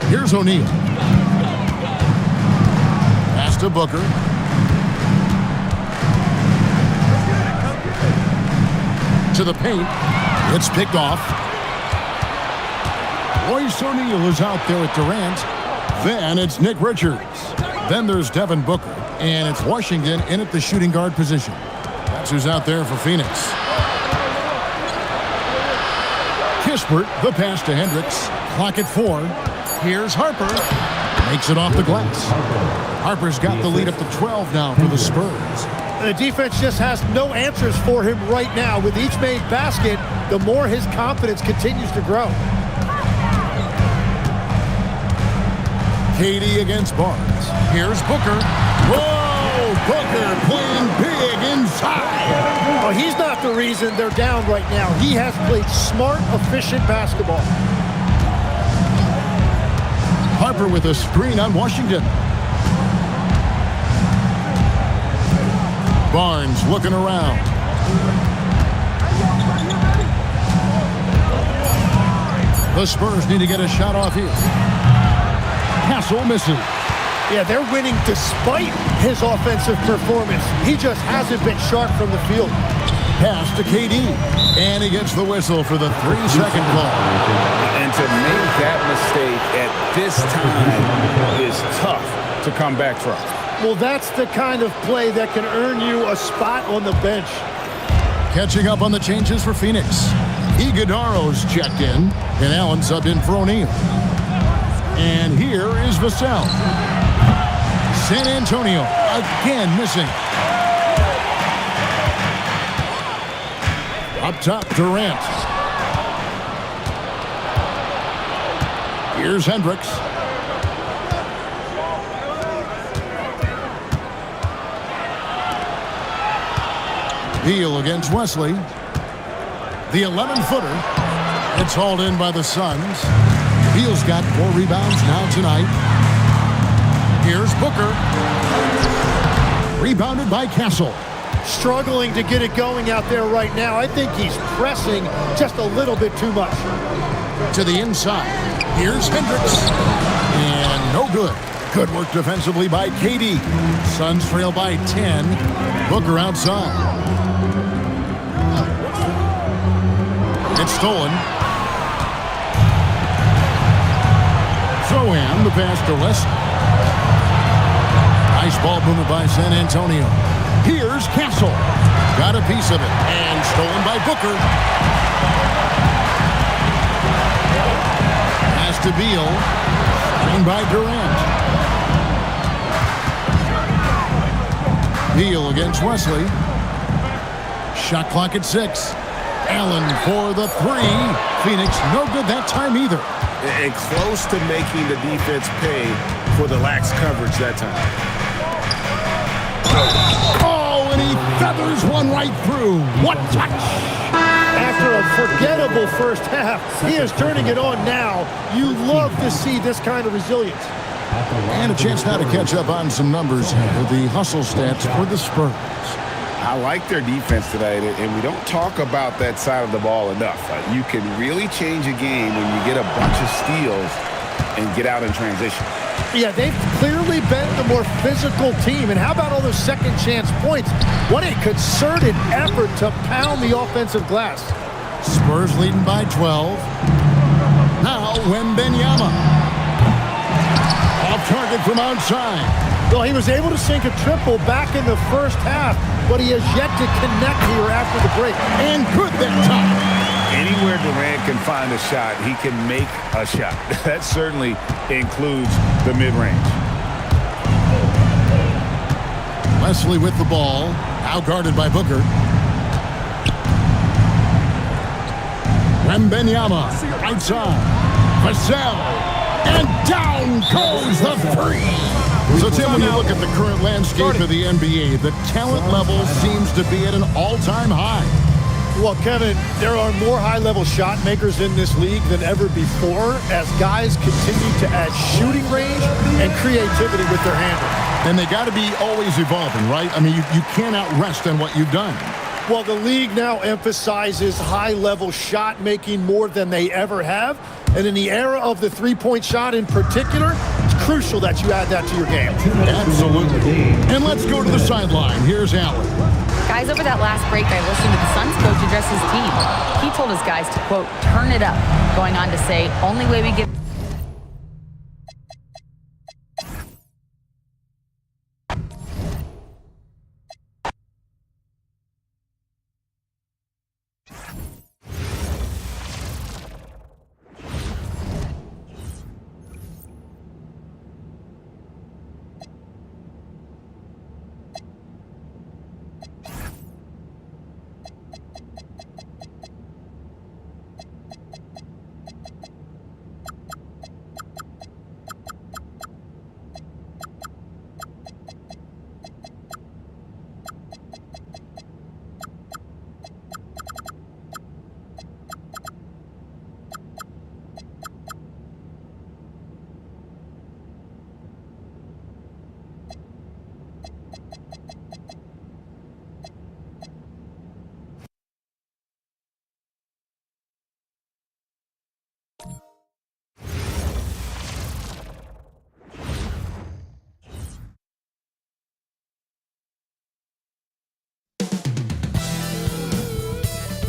Here's O'Neal. Pass to Booker. To the paint. It's picked off. Royce O'Neal is out there at Durant. Then it's Nick Richards. Then there's Devin Booker. And it's Washington in at the shooting guard position. That's who's out there for Phoenix. Kispert, the pass to Hendricks. Clock at 4. Here's Harper. Makes it off the glass. Harper's got the lead up to 12 now for the Spurs. The defense just has no answers for him right now. With each made basket, the more his confidence continues to grow. KD against Barnes. Here's Booker. Whoa! Booker playing big inside. Well, he's not the reason they're down right now. He has played smart, efficient basketball. Harper with a screen on Washington. Barnes looking around. The Spurs need to get a shot off here. Castle misses. Yeah, they're winning despite his offensive performance. He just hasn't been sharp from the field. Pass to KD. And he gets the whistle for the 3-second call. And to make that mistake at this time is tough to come back from. Well, that's the kind of play that can earn you a spot on the bench. Catching up on the changes for Phoenix. Iguodaro's checked in, and Allen subbed in for O'Neal. And here is Vassell. San Antonio again missing. Up top, Durant. Here's Hendricks. Beal against Wesley. The 11-footer. It's hauled in by the Suns. Beal's got 4 rebounds now tonight. Here's Booker. Rebounded by Castle. Struggling to get it going out there right now. I think he's pressing just a little bit too much. To the inside. Here's Hendricks. And no good. Good work defensively by KD. Suns trail by 10. Booker outside. It's stolen. Throw-in, the pass to Leslie. Nice ball movement by San Antonio. Here's Castle. Got a piece of it. And stolen by Booker. Pass to Beal. Screen by Durant. Beal against Wesley. Shot clock at 6. Allen for the 3. Phoenix no good that time either. And close to making the defense pay for the lax coverage that time. Oh, and he feathers one right through. What touch! After a forgettable first half, he is turning it on now. You love to see this kind of resilience. And a chance now to catch up on some numbers for the hustle stats for the Spurs. I like their defense today, and we don't talk about that side of the ball enough. You can really change a game when you get a bunch of steals and get out in transition. Yeah, they've clearly been the more physical team. And how about all those second chance points? What a concerted effort to pound the offensive glass. Spurs leading by 12. Now Wembanyama. Off target from outside. Well, he was able to sink a triple back in the first half, but he has yet to connect here after the break. And good that time. Anywhere Durant can find a shot, he can make a shot. That certainly includes the mid-range. Wesley with the ball. Now guarded by Booker. Wembanyama outside. Vassell. And down goes the 3. So, Tim, when you look at the current landscape of the NBA, the talent level seems to be at an all-time high. Well, Kevin, there are more high-level shot makers in this league than ever before as guys continue to add shooting range and creativity with their handle. And they got to be always evolving, right? I mean, you cannot rest on what you've done. Well, the league now emphasizes high-level shot making more than they ever have. And in the era of the three-point shot in particular, it's crucial that you add that to your game. Absolutely. And let's go to the sideline. Here's Allen. Guys, over that last break, I listened to the Suns coach address his team. He told his guys to, quote, turn it up, going on to say, only way we get...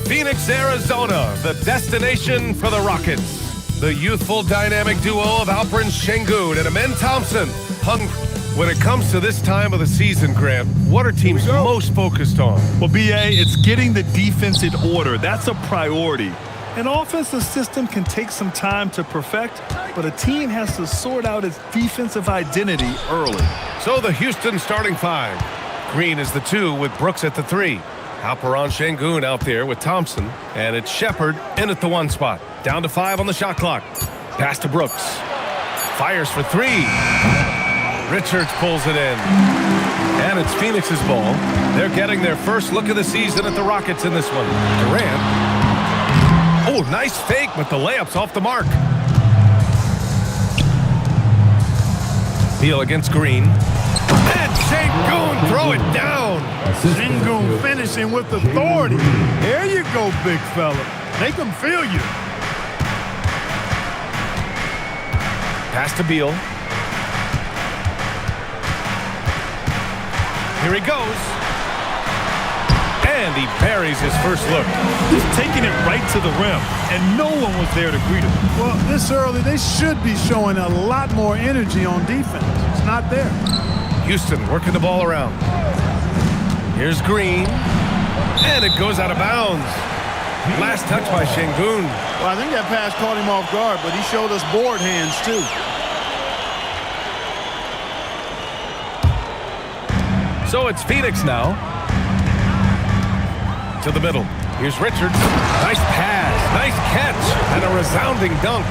Phoenix, Arizona, the destination for the Rockets. The youthful, dynamic duo of Alperen Sengun and Amen Thompson. When it comes to this time of the season, Grant, what are teams most focused on? Well, B.A., it's getting the defense in order. That's a priority. An offensive system can take some time to perfect, but a team has to sort out its defensive identity early. So the Houston starting 5. Green is the 2 with Brooks at the 3. Alperen Sengun out there with Thompson, and it's Shepherd in at the 1 spot. Down to 5 on the shot clock. Pass to Brooks. Fires for 3. Richards pulls it in. And it's Phoenix's ball. They're getting their first look of the season at the Rockets in this one. Durant. Oh, nice fake, but the layup's off the mark. Beal against Green. And Sengun throw it down. Sengun finishing with authority. There you go, big fella. Make them feel you. Pass to Beal. Here he goes. And he buries his first look. He's taking it right to the rim, and no one was there to greet him. Well, this early, they should be showing a lot more energy on defense. It's not there. Houston working the ball around. Here's Green. And it goes out of bounds. Last touch by Şengün. Well, I think that pass caught him off guard, but he showed us board hands, too. So it's Phoenix now. To the middle. Here's Richards. Nice pass. Nice catch. And a resounding dunk.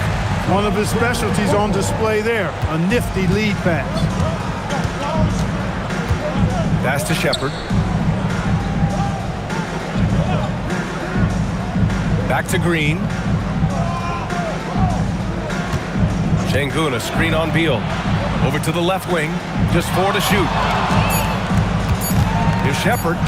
One of his specialties on display there. A nifty lead pass. Pass to Shepherd. Back to Green. Şengün, a screen on Beal. Over to the left wing. Just 4 to shoot. Here's Shepherd.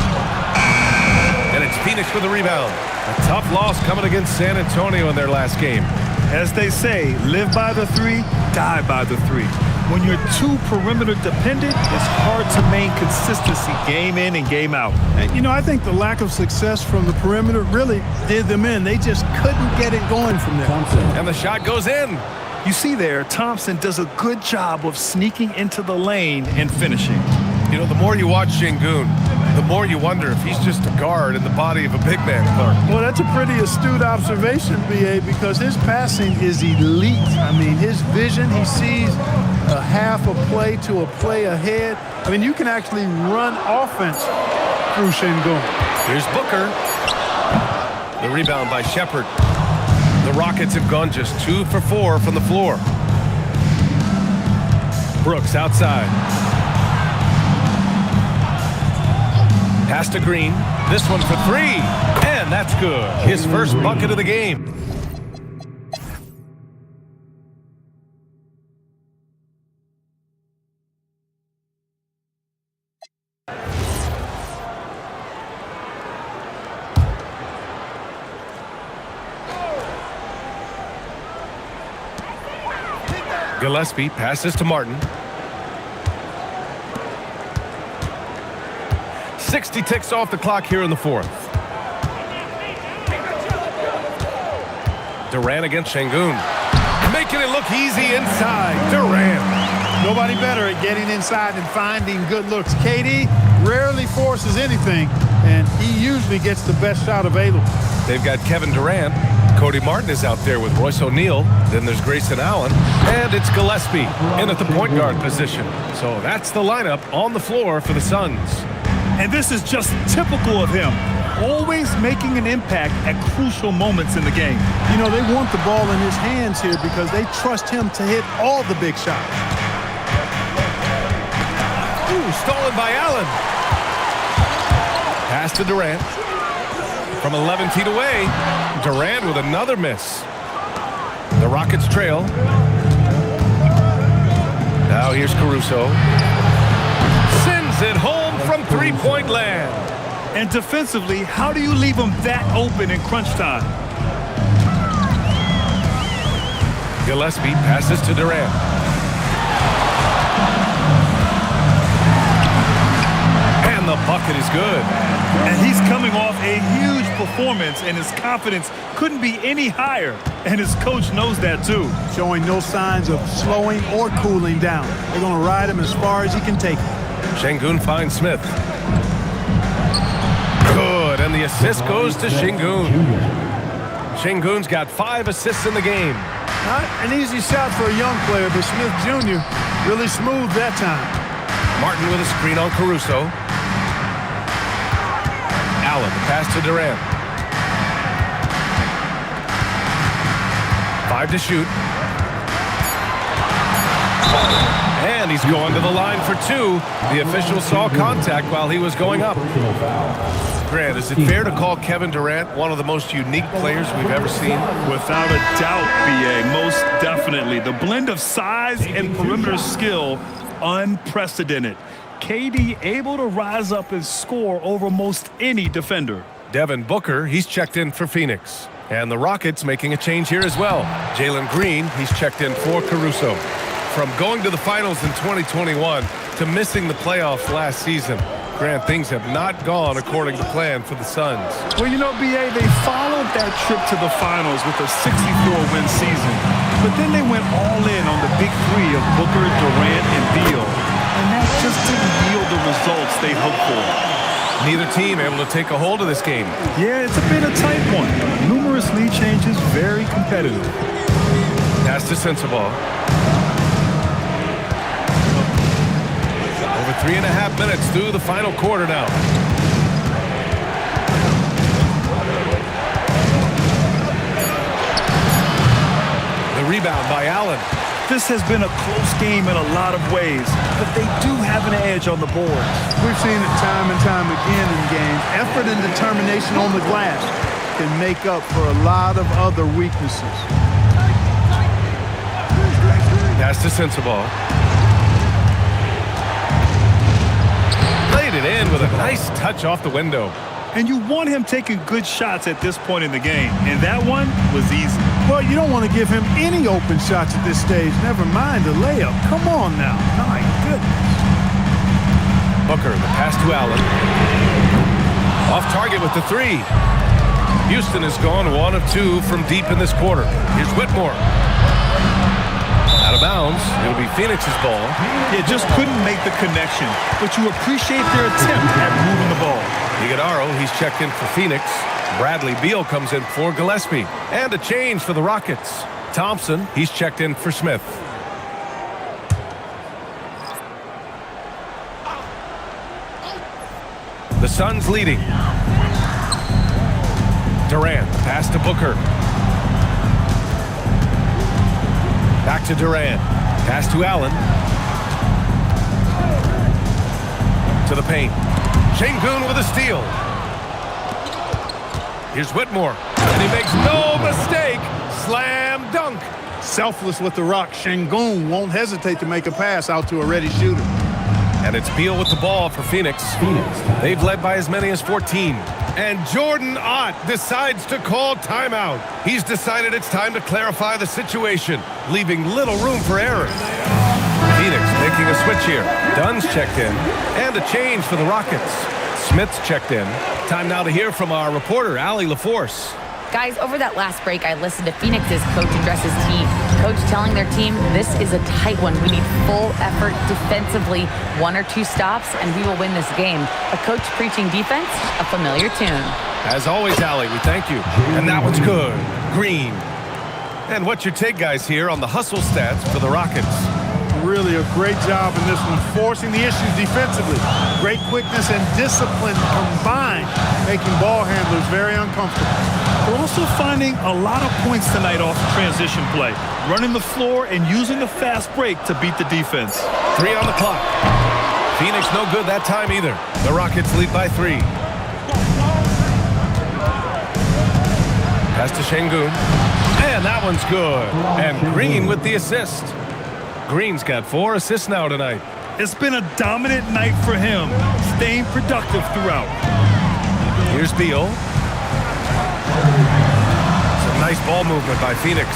And it's Phoenix with the rebound. A tough loss coming against San Antonio in their last game. As they say, live by the 3, die by the 3. When you're too perimeter dependent, it's hard to maintain consistency game in and game out. And, you know, I think the lack of success from the perimeter really did them in. They just couldn't get it going from there. And the shot goes in. You see there, Thompson does a good job of sneaking into the lane and finishing. You know, the more you watch Şengün, the more you wonder if he's just a guard in the body of a big man, Clark. Well, that's a pretty astute observation, B.A., because his passing is elite. I mean, his vision, he sees a half a play to a play ahead. I mean, you can actually run offense through Şengün. Here's Booker. The rebound by Shepherd. The Rockets have gone just 2 for 4 from the floor. Brooks outside. Pass to Green. This one for 3. And that's good. His first bucket of the game. Gillespie passes to Martin. 60 ticks off the clock here in the 4th. Durant against Şengün. Making it look easy inside. Durant. Nobody better at getting inside and finding good looks. KD rarely forces anything, and he usually gets the best shot available. They've got Kevin Durant. Cody Martin is out there with Royce O'Neal. Then there's Grayson Allen. And it's Gillespie in at the point guard position. So that's the lineup on the floor for the Suns. And this is just typical of him. Always making an impact at crucial moments in the game. You know, they want the ball in his hands here because they trust him to hit all the big shots. Ooh, stolen by Allen. Pass to Durant. From 11 feet away, Durant with another miss. The Rockets trail. Now here's Caruso. Sends it home from three-point land. And defensively, how do you leave them that open in crunch time? Gillespie passes to Durant. And the bucket is good. And he's coming off a huge performance, and his confidence couldn't be any higher. And his coach knows that too. Showing no signs of slowing or cooling down. They're going to ride him as far as he can take him. Şengün finds Smith. Good, and the assist goes to Şengün. Şengün's got 5 assists in the game. Not an easy shot for a young player, but Smith Jr. really smooth that time. Martin with a screen on Caruso. Allen, pass to Durant. 5 to shoot. And he's going to the line for 2. The official saw contact while he was going up. Grant, is it fair to call Kevin Durant one of the most unique players we've ever seen? Without a doubt, B.A., most definitely. The blend of size and perimeter skill, unprecedented. KD able to rise up and score over most any defender. Devin Booker, he's checked in for Phoenix. And the Rockets making a change here as well. Jalen Green, he's checked in for Caruso. From going to the finals in 2021 to missing the playoffs last season, Grant, things have not gone according to plan for the Suns. Well, you know, B.A., they followed that trip to the finals with a 64-win season. But then they went all in on the big 3 of Booker, Durant, and Beal. And that just didn't yield the results they hoped for. Neither team able to take a hold of this game. Yeah, it's a bit a tight one. Numerous lead changes, very competitive. Pass to Sensabaugh. Over 3.5 minutes through the final quarter now. The rebound by Allen. This has been a close game in a lot of ways, but they do have an edge on the board. We've seen it time and time again in games. Effort and determination on the glass can make up for a lot of other weaknesses. Pass to Sensabaugh. Played it in with a nice touch off the window. And you want him taking good shots at this point in the game, and that one was easy. Well, you don't want to give him any open shots at this stage, never mind a layup. Come on now. My goodness. Booker, the pass to Allen. Off target with the three. Houston has gone 1 of 2 from deep in this quarter. Here's Whitmore. Out of bounds. It'll be Phoenix's ball. Yeah, just couldn't make the connection, but you appreciate their attempt at moving the ball. Iguodaro, he's checked in for Phoenix. Bradley Beal comes in for Gillespie. And a change for the Rockets. Thompson, he's checked in for Smith. The Suns leading. Durant, pass to Booker. Back to Durant. Pass to Allen. To the paint. Şengün with a steal. Here's Whitmore. And he makes no mistake. Slam dunk. Selfless with the rock. Şengün won't hesitate to make a pass out to a ready shooter. And it's Beal with the ball for Phoenix. They've led by as many as 14. And Jordan Ott decides to call timeout. He's decided it's time to clarify the situation, leaving little room for error. Phoenix making a switch here. Dunn's checked in. And a change for the Rockets. Smith's checked in. Time now to hear from our reporter, Allie LaForce. Guys, over that last break, I listened to Phoenix's coach address his team. Coach telling their team, this is a tight one. We need full effort defensively, 1 or 2 stops, and we will win this game. A coach preaching defense, a familiar tune. As always, Allie, we thank you. And that one's good. Green. And what's your take, guys, here on the hustle stats for the Rockets? Really a great job in this one, forcing the issues defensively. Great quickness and discipline combined, making ball handlers very uncomfortable. We're also finding a lot of points tonight off transition play, running the floor and using the fast break to beat the defense. 3 on the clock. Phoenix no good that time either. The Rockets lead by 3. Pass to Şengün. And that one's good. And Green with the assist. Green's got 4 assists now tonight. It's been a dominant night for him, staying productive throughout. Here's Beal. Some nice ball movement by Phoenix.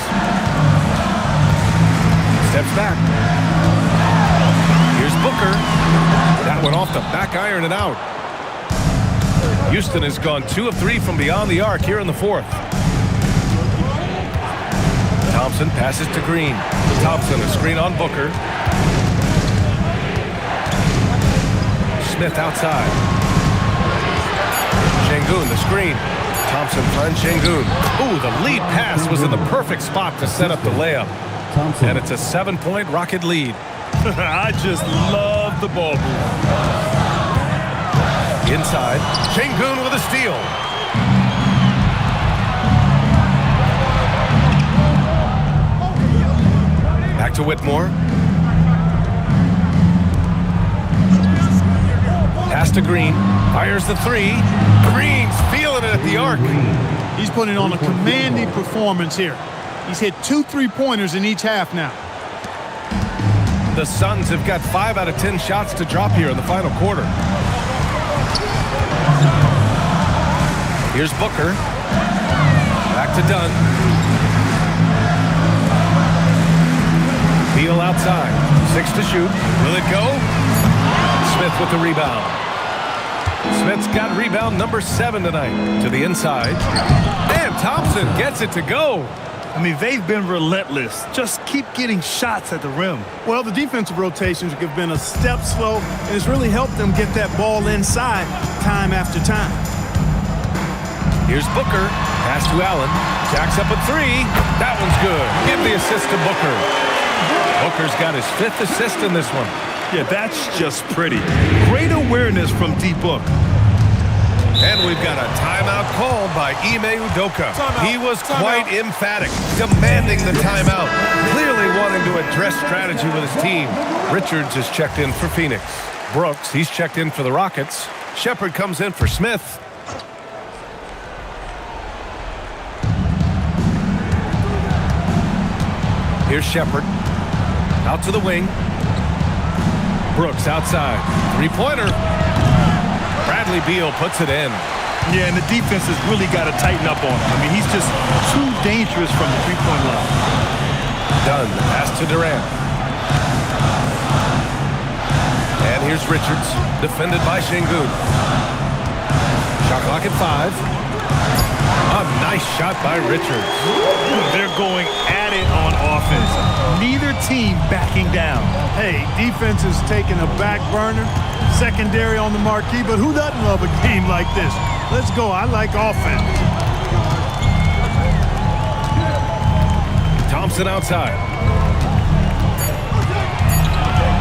Steps back. Here's Booker. That one off the back iron and out. Houston has gone 2 of 3 from beyond the arc here in the 4th. Thompson passes to Green. Thompson, a screen on Booker. Smith outside. Şengün, the screen. Thompson finds Şengün. Ooh, the lead pass was in the perfect spot to set up the layup. And it's a 7-point Rocket lead. I just love the ball move. Inside, Şengün with a steal. Back to Whitmore. Pass to Green. Fires the 3. Green's feeling it at the arc. He's putting on a commanding performance here. He's hit 2 3-pointers in each half now. The Suns have got 5 out of 10 shots to drop here in the final quarter. Here's Booker. Back to Dunn. Beal outside. 6 to shoot. Will it go? Smith with the rebound. Smith's got rebound number 7 tonight. To the inside. And Thompson gets it to go. I mean, they've been relentless. Just keep getting shots at the rim. Well, the defensive rotations have been a step slow, and it's really helped them get that ball inside. time after time. Here's Booker. Pass to Allen. Jacks up a three. That one's good. Give the assist to Booker. Booker's got his 5th assist in this one. Yeah, that's just pretty. Great awareness from D-Book. And we've got a timeout called by Ime Udoka. He was quite emphatic, demanding the timeout, clearly wanting to address strategy with his team. Richards is checked in for Phoenix. Brooks, he's checked in for the Rockets. Shepherd comes in for Smith. Here's Shepherd. Out to the wing. Brooks outside. Three-pointer. Bradley Beal puts it in. Yeah, and the defense has really got to tighten up on him. I mean, he's just too dangerous from the three-point line. Dunn, pass to Durant. And here's Richards, defended by Şengün. Shot clock at 5. A nice shot by Richards. They're going at it on offense. Neither team backing down. Hey, defense is taking a back burner, secondary on the marquee, but who doesn't love a game like this? Let's go. I like offense. Thompson outside.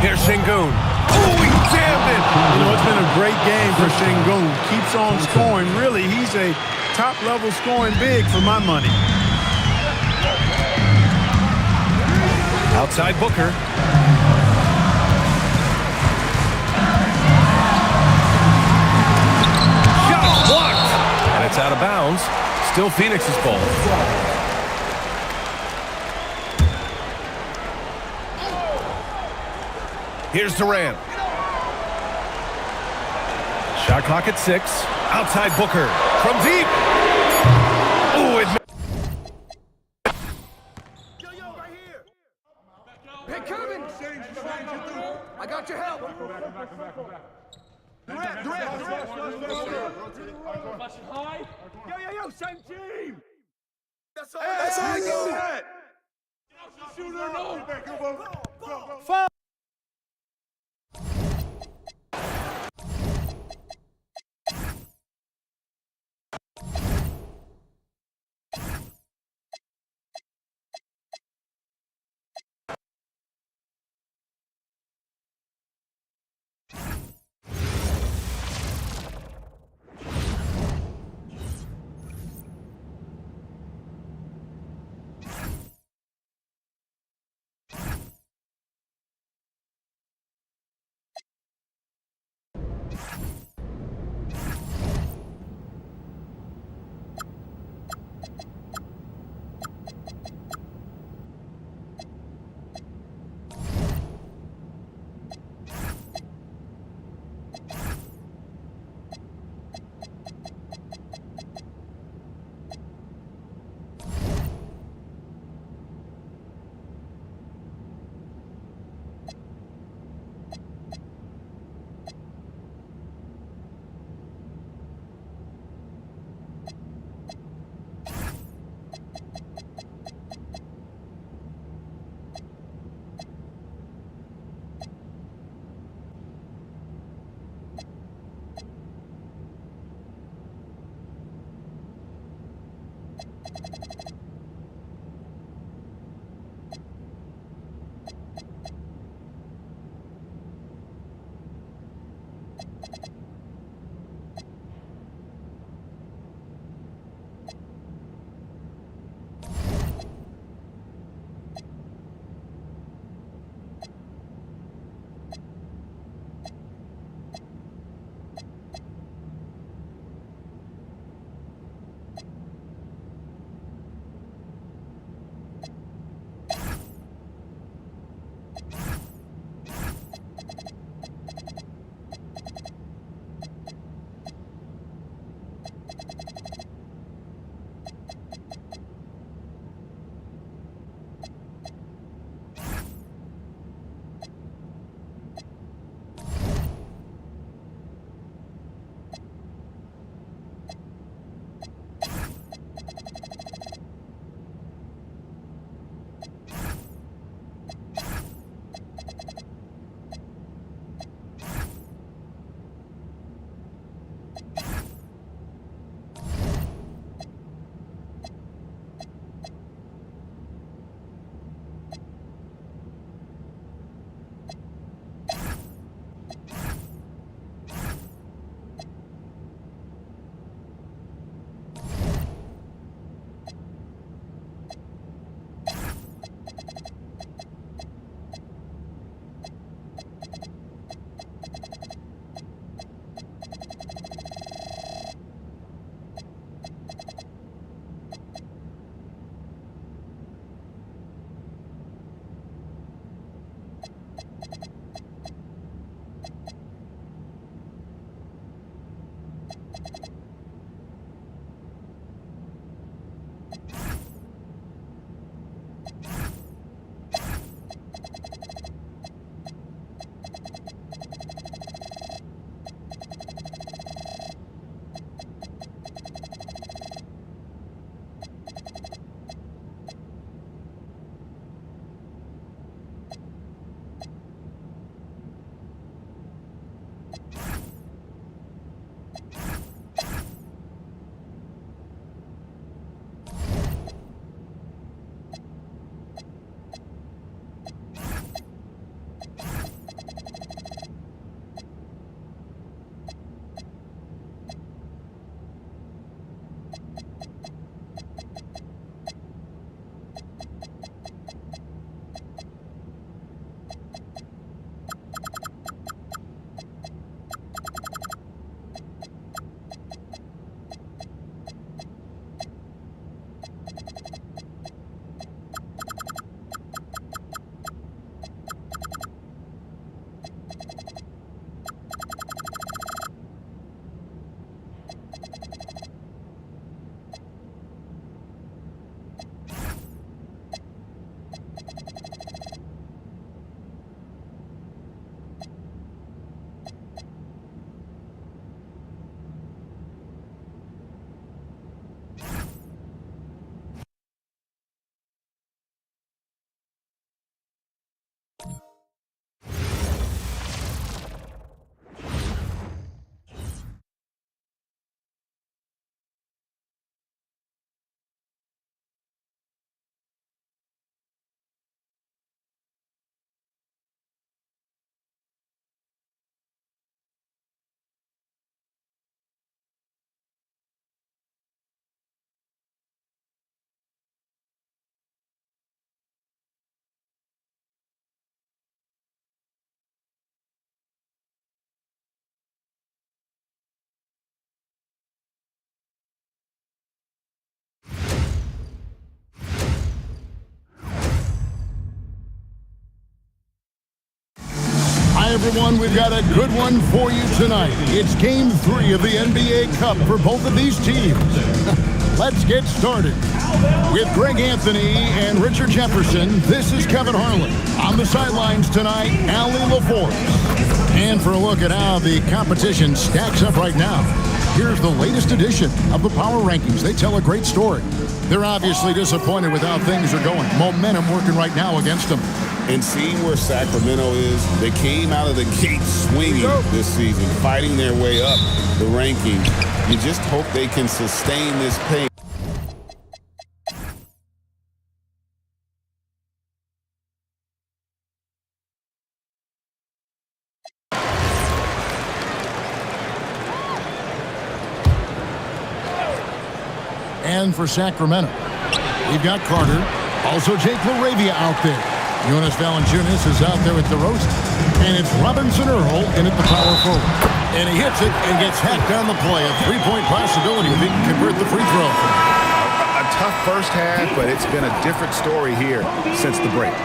Here's Şengün. Oh, he jammed it. You know, it's been a great game for Şengün. Keeps on scoring. Really, he's a top-level scoring big for my money. Outside Booker. Shot blocked. And it's out of bounds. Still Phoenix's ball. Here's Durant. Shot clock at 6. Outside Booker. From deep. Oh, it... Hey, Kevin! I got your help! Durant! Yo, same team! That's all I got! Foul! Hi, everyone. We've got a good one for you tonight. It's Game 3 of the NBA Cup for both of these teams. Let's get started. With Greg Anthony and Richard Jefferson, this is Kevin Harlan. On the sidelines tonight, Allie LaForce. And for a look at how the competition stacks up right now, here's the latest edition of the Power Rankings. They tell a great story. They're obviously disappointed with how things are going. Momentum working right now against them. And seeing where Sacramento is, they came out of the gate swinging this season, fighting their way up the rankings. You just hope they can sustain this pace. And for Sacramento, we've got Carter, also Jake LaRavia out there. Jonas Valanciunas is out there with DeRozan. And it's Robinson Earl in at the power forward. And he hits it and gets hacked down the play. A three-point possibility if he can convert the free throw. A tough first half, but it's been a different story here since the break.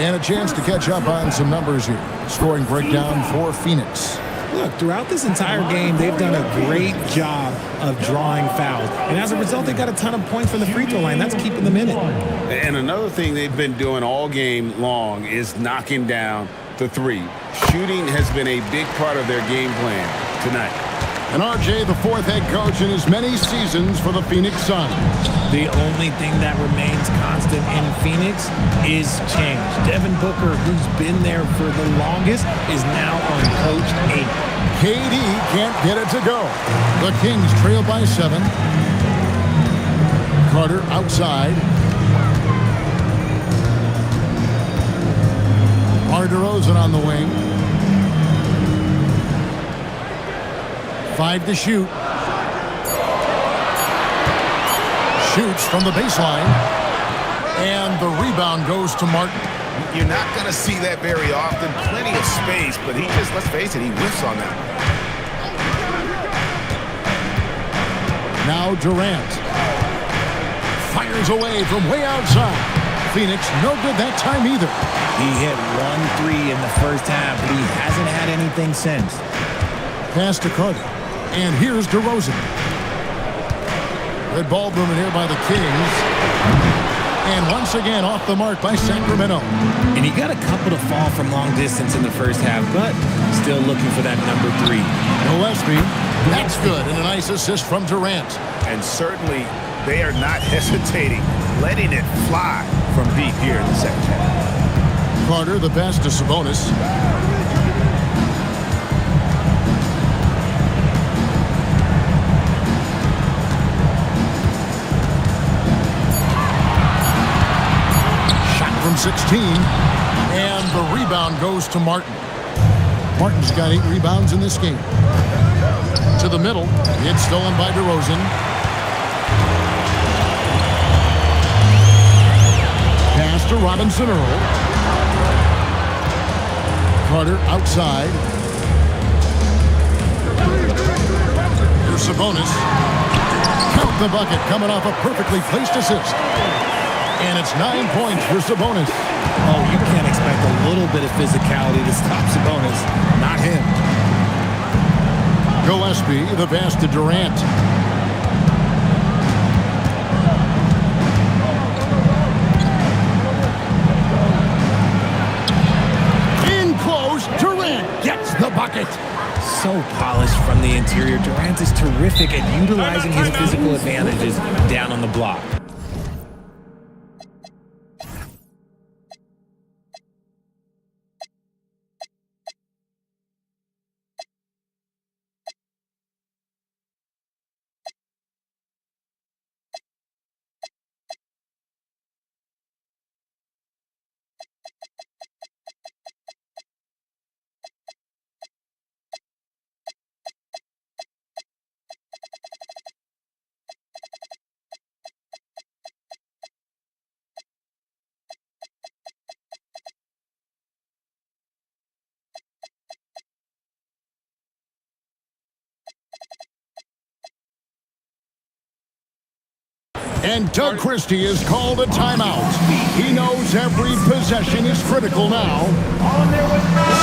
And a chance to catch up on some numbers here. Scoring breakdown for Phoenix. Look, throughout this entire game, they've done a great job of drawing fouls. And as a result, they got a ton of points from the free throw line. That's keeping them in it. And another thing they've been doing all game long is knocking down the three. Shooting has been a big part of their game plan tonight. And RJ, the fourth head coach in as many seasons for the Phoenix Suns. The only thing that remains constant in Phoenix is change. Devin Booker, who's been there for the longest, is now on coach 8. KD can't get it to go. The Kings trail by 7. Carter outside. DeRozan on the wing. 5 to shoot. Shoots from the baseline. And the rebound goes to Martin. You're not going to see that very often. Plenty of space, but he just, let's face it, he whiffs on that. Now Durant. Fires away from way outside. Phoenix no good that time either. He hit 1 3 in the first half, but he hasn't had anything since. Pass to Carter. And here's DeRozan. Good ball movement here by the Kings. And once again, off the mark by Sacramento. And he got a couple to fall from long distance in the first half, but still looking for that number 3. Gillespie, that's good, and a nice assist from Durant. And certainly they are not hesitating, letting it fly from deep here in the second half. Carter, the pass to Sabonis. Shot from 16, and the rebound goes to Martin. Martin's got 8 rebounds in this game. To the middle, it's stolen by DeRozan. Pass to Robinson Earl. Carter outside. Here's Sabonis. Count the bucket, coming off a perfectly placed assist. And it's 9 points for Sabonis. Oh, you can't expect a little bit of physicality to stop Sabonis. Not him. Gillespie, the pass to Durant. In close, Durant gets the bucket. So polished from the interior. Durant is terrific at utilizing his physical advantages down on the block. And Doug Christie has called a timeout. He knows every possession is critical now.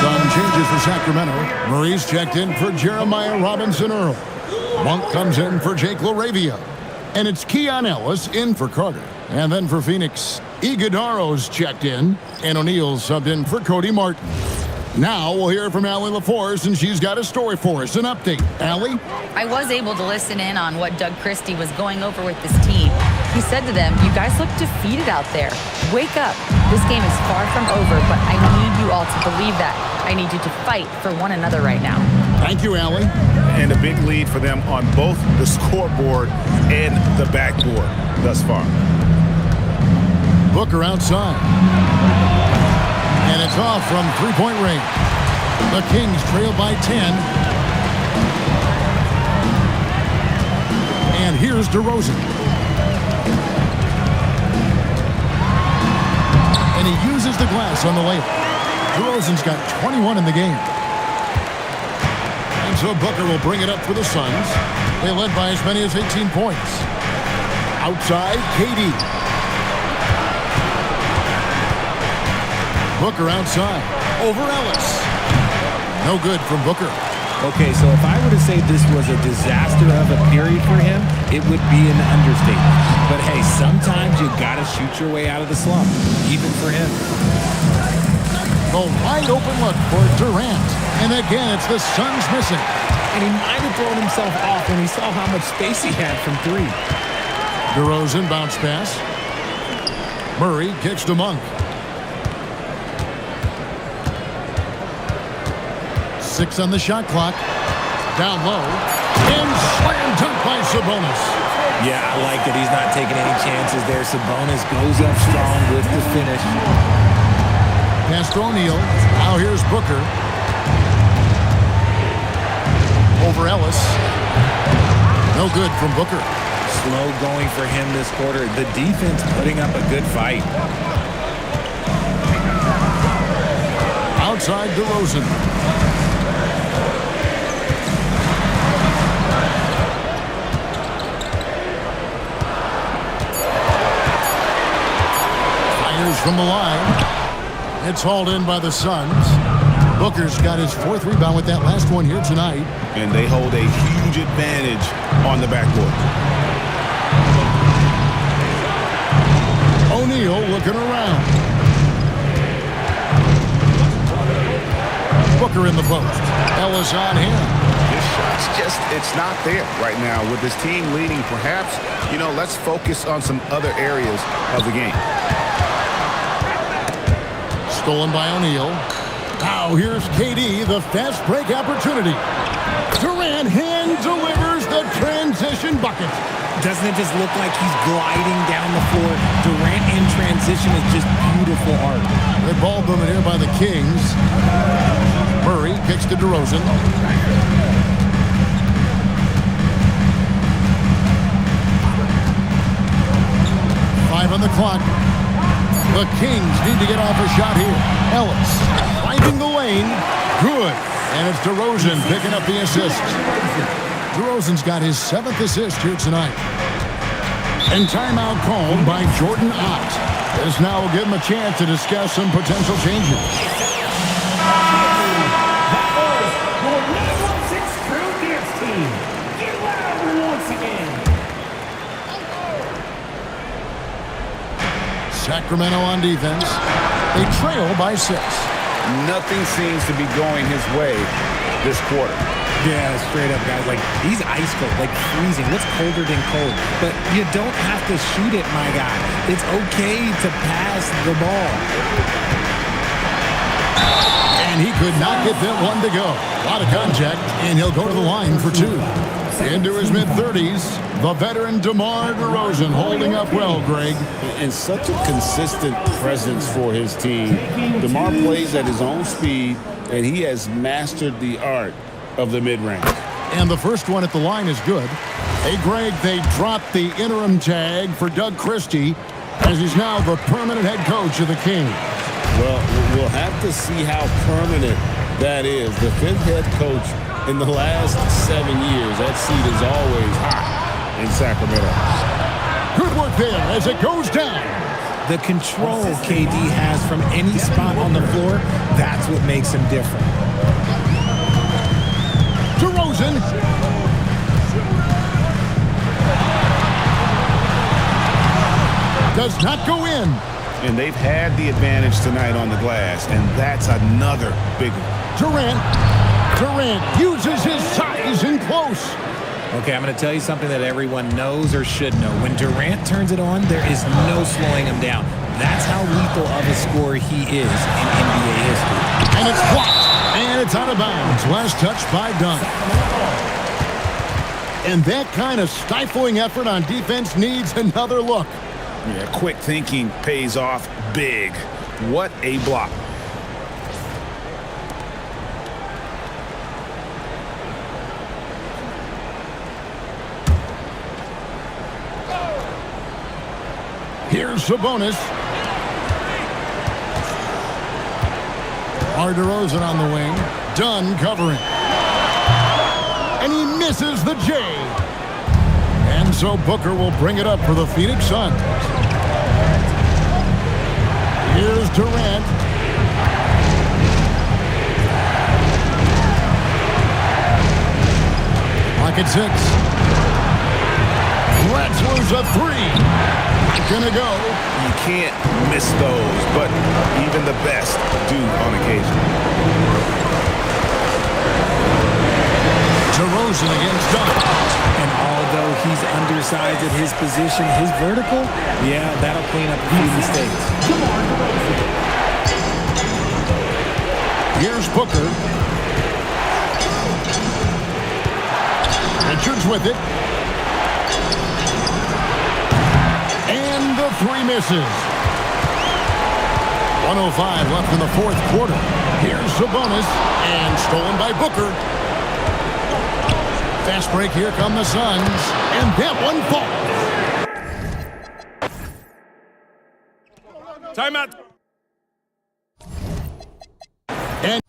Sun changes for Sacramento. Murray's checked in for Jeremiah Robinson Earl. Monk comes in for Jake LaRavia. And it's Keon Ellis in for Carter. And then for Phoenix, Iguodaro's checked in. And O'Neal subbed in for Cody Martin. Now we'll hear from Allie LaForce, and she's got a story for us, an update. Allie? I was able to listen in on what Doug Christie was going over with this team. He said to them, you guys look defeated out there. Wake up. This game is far from over, but I need you all to believe that. I need you to fight for one another right now. Thank you, Allie. And a big lead for them on both the scoreboard and the backboard thus far. Booker outside. And it's off from three-point range. The Kings trail by 10. And here's DeRozan. And he uses the glass on the layup. DeRozan's got 21 in the game. And so Booker will bring it up for the Suns. They led by as many as 18 points. Outside, KD. Booker outside. Over Ellis. No good from Booker. Okay, so if I were to say this was a disaster of a period for him, it would be an understatement. But hey, sometimes you gotta shoot your way out of the slump, even for him. The wide open look for Durant. And again, it's the Suns missing. And he might have thrown himself off when he saw how much space he had from 3. DeRozan bounce pass. Murray kicks to Monk. 6 on the shot clock. Down low. And slam dunk by Sabonis. Yeah, I like that he's not taking any chances there. Sabonis goes up strong with the finish. Pass to O'Neal. Now here's Booker. Over Ellis. No good from Booker. Slow going for him this quarter. The defense putting up a good fight. Outside DeRozan. From the line. It's hauled in by the Suns. Booker's got his 4th rebound with that last one here tonight. And they hold a huge advantage on the backcourt. O'Neal O'Neal looking around. Booker in the post. Ellis on him. His shot's just, it's not there right now. With his team leading, perhaps, let's focus on some other areas of the game. Stolen by O'Neal. Now here's KD, the fast break opportunity. Durant hand delivers the transition bucket. Doesn't it just look like he's gliding down the floor? Durant in transition is just beautiful art. Good ball movement here by the Kings. Murray kicks to DeRozan. 5 on the clock. The Kings need to get off a shot here. Ellis finding the lane. Good. And it's DeRozan picking up the assist. DeRozan's got his 7th assist here tonight. And timeout called by Jordan Ott. This now will give him a chance to discuss some potential changes. That was your number 6 crew dance team. Get loud once again. Sacramento on defense. They trail by 6. Nothing seems to be going his way this quarter. Yeah, straight up, guys. Like, he's ice cold, like freezing. What's colder than cold? But you don't have to shoot it, my guy. It's okay to pass the ball. And he could not get that one to go. A lot of contact, and he'll go to the line for 2. Into his mid-30s, the veteran DeMar DeRozan holding up well, Greg. And such a consistent presence for his team. DeMar plays at his own speed, and he has mastered the art of the mid-range. And the first one at the line is good. Hey, Greg, they dropped the interim tag for Doug Christie as he's now the permanent head coach of the Kings. Well, we'll have to see how permanent that is. The 5th head coach in the last 7 years. That seat is always hot in Sacramento. Good work there as it goes down. The control KD has from any spot on the floor, that's what makes him different. DeRozan. Does not go in. And they've had the advantage tonight on the glass, and that's another big one. Durant uses his size in close. Okay, I'm going to tell you something that everyone knows or should know. When Durant turns it on, there is no slowing him down. That's how lethal of a scorer he is in NBA history. And it's blocked. And it's out of bounds. Last touch by Dunn. And that kind of stifling effort on defense needs another look. Yeah, quick thinking pays off big. What a block. Here's Sabonis. DeRozan on the wing. Dunn covering. And he misses the J. And so Booker will bring it up for the Phoenix Suns. Here's Durant. Pocket 6. Wrestler's a 3. Gonna go. You can't miss those, but even the best do on occasion. DeRozan against Dunn. And although he's undersized at his position, his vertical, yeah, that'll clean up a few mistakes. Here's Booker. Richards with it. And the 3 misses. 1:05 left in the 4th quarter. Here's Sabonis. And stolen by Booker. Fast break, here come the Suns. And that one falls. Timeout. And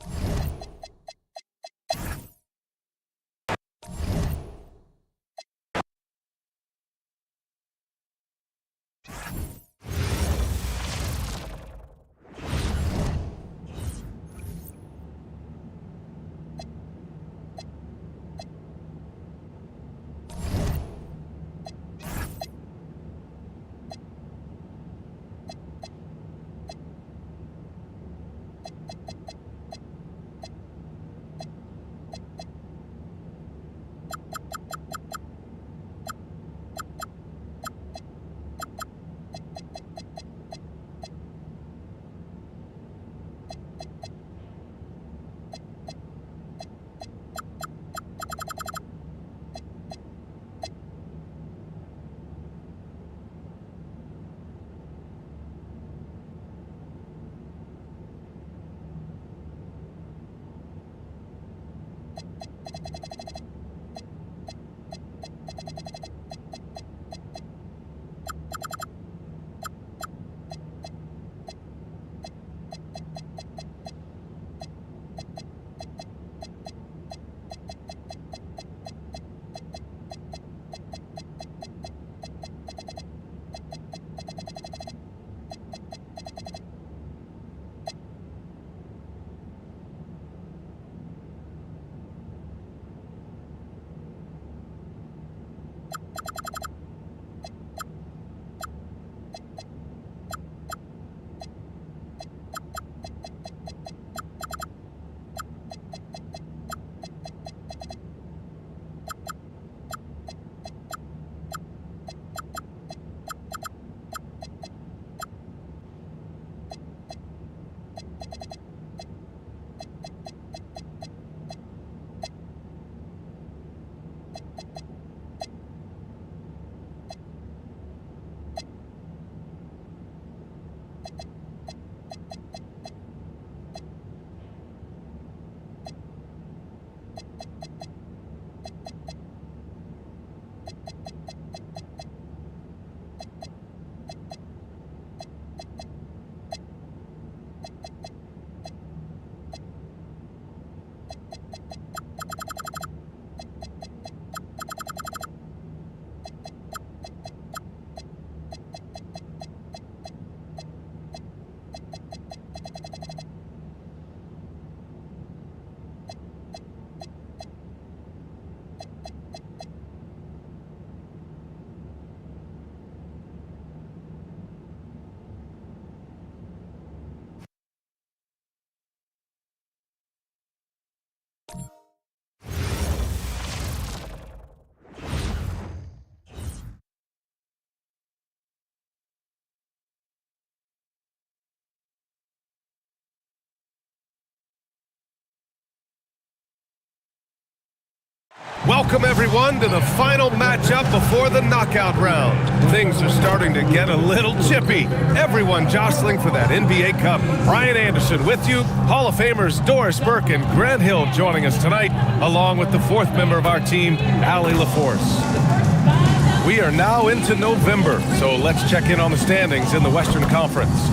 Welcome, everyone, to the final matchup before the knockout round. Things are starting to get a little chippy. Everyone jostling for that NBA Cup. Brian Anderson with you. Hall of Famers Doris Burke and Grant Hill joining us tonight, along with the fourth member of our team, Allie LaForce. We are now into November, so let's check in on the standings in the Western Conference.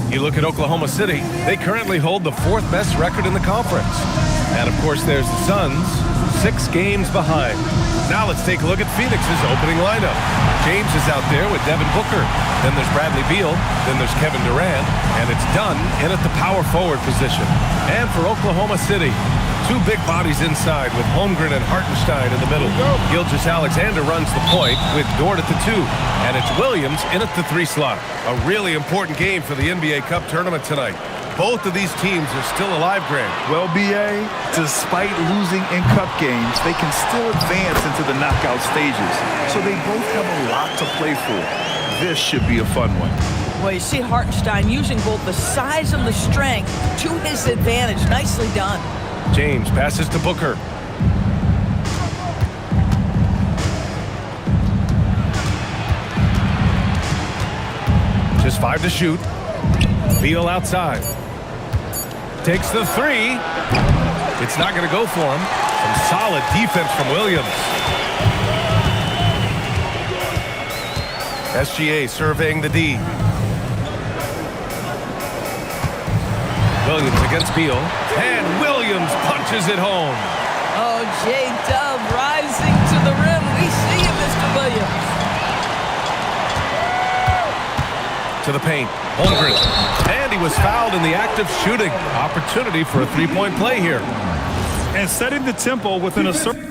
You look at Oklahoma City, they currently hold the fourth best record in the conference. And, of course, there's the Suns, 6 games behind. Now let's take a look at Phoenix's opening lineup. James is out there with Devin Booker. Then there's Bradley Beal. Then there's Kevin Durant. And it's Dunn in at the power forward position. And for Oklahoma City, 2 big bodies inside with Holmgren and Hartenstein in the middle. Gilgeous-Alexander runs the point with Dort at the 2. And it's Williams in at the 3 slot. A really important game for the NBA Cup tournament tonight. Both of these teams are still alive, Grant. Well, B.A., despite losing in cup games, they can still advance into the knockout stages. So they both have a lot to play for. This should be a fun one. Well, you see Hartenstein using both the size and the strength to his advantage. Nicely done. James passes to Booker. Just 5 to shoot. Beal outside. Takes the 3. It's not going to go for him. Some solid defense from Williams. SGA surveying the D. Williams against Beal. And Williams punches it home. Oh, J-Dub rising to the rim. We see you, Mr. Williams. To the paint. Holmgren. And he was fouled in the act of shooting. Opportunity for a 3-point play here. And setting the tempo within a certain...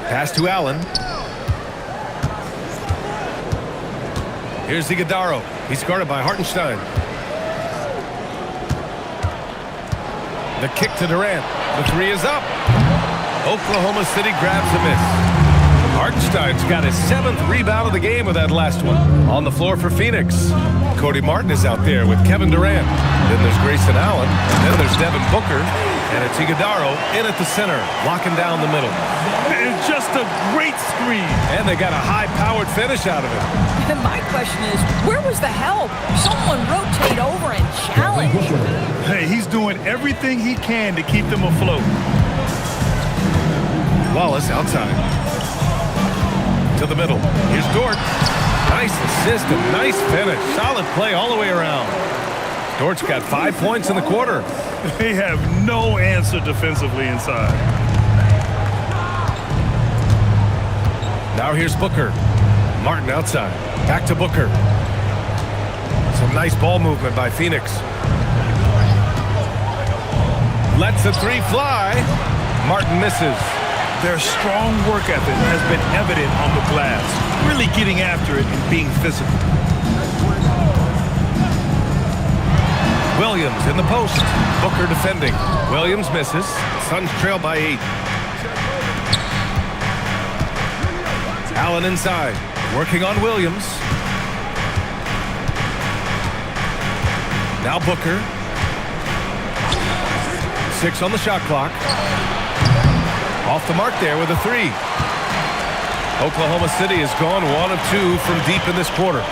Pass to Allen. Here's Iguodala. He's guarded by Hartenstein. The kick to Durant. The 3 is up. Oklahoma City grabs a miss. Hartenstein's got his 7th rebound of the game with that last one. On the floor for Phoenix. Cody Martin is out there with Kevin Durant. Then there's Grayson Allen. Then there's Devin Booker. And it's Iguodala in at the center, locking down the middle. And just a great screen. And they got a high-powered finish out of it. And my question is, where was the help? Someone rotate over and challenge. Hey, he's doing everything he can to keep them afloat. Wallace outside. To the middle. Here's Dort. Nice assist and nice finish. Solid play all the way around. Dort's got 5 points in the quarter. They have no answer defensively inside. Now here's Booker. Martin outside. Back to Booker. Some nice ball movement by Phoenix. Lets the 3 fly. Martin misses. Their strong work ethic has been evident on the glass. Really getting after it and being physical. Williams in the post. Booker defending. Williams misses. Suns trail by 8. Allen inside. Working on Williams. Now Booker. 6 on the shot clock. Off the mark there with a 3. Oklahoma City has gone 1 of 2 from deep in this quarter.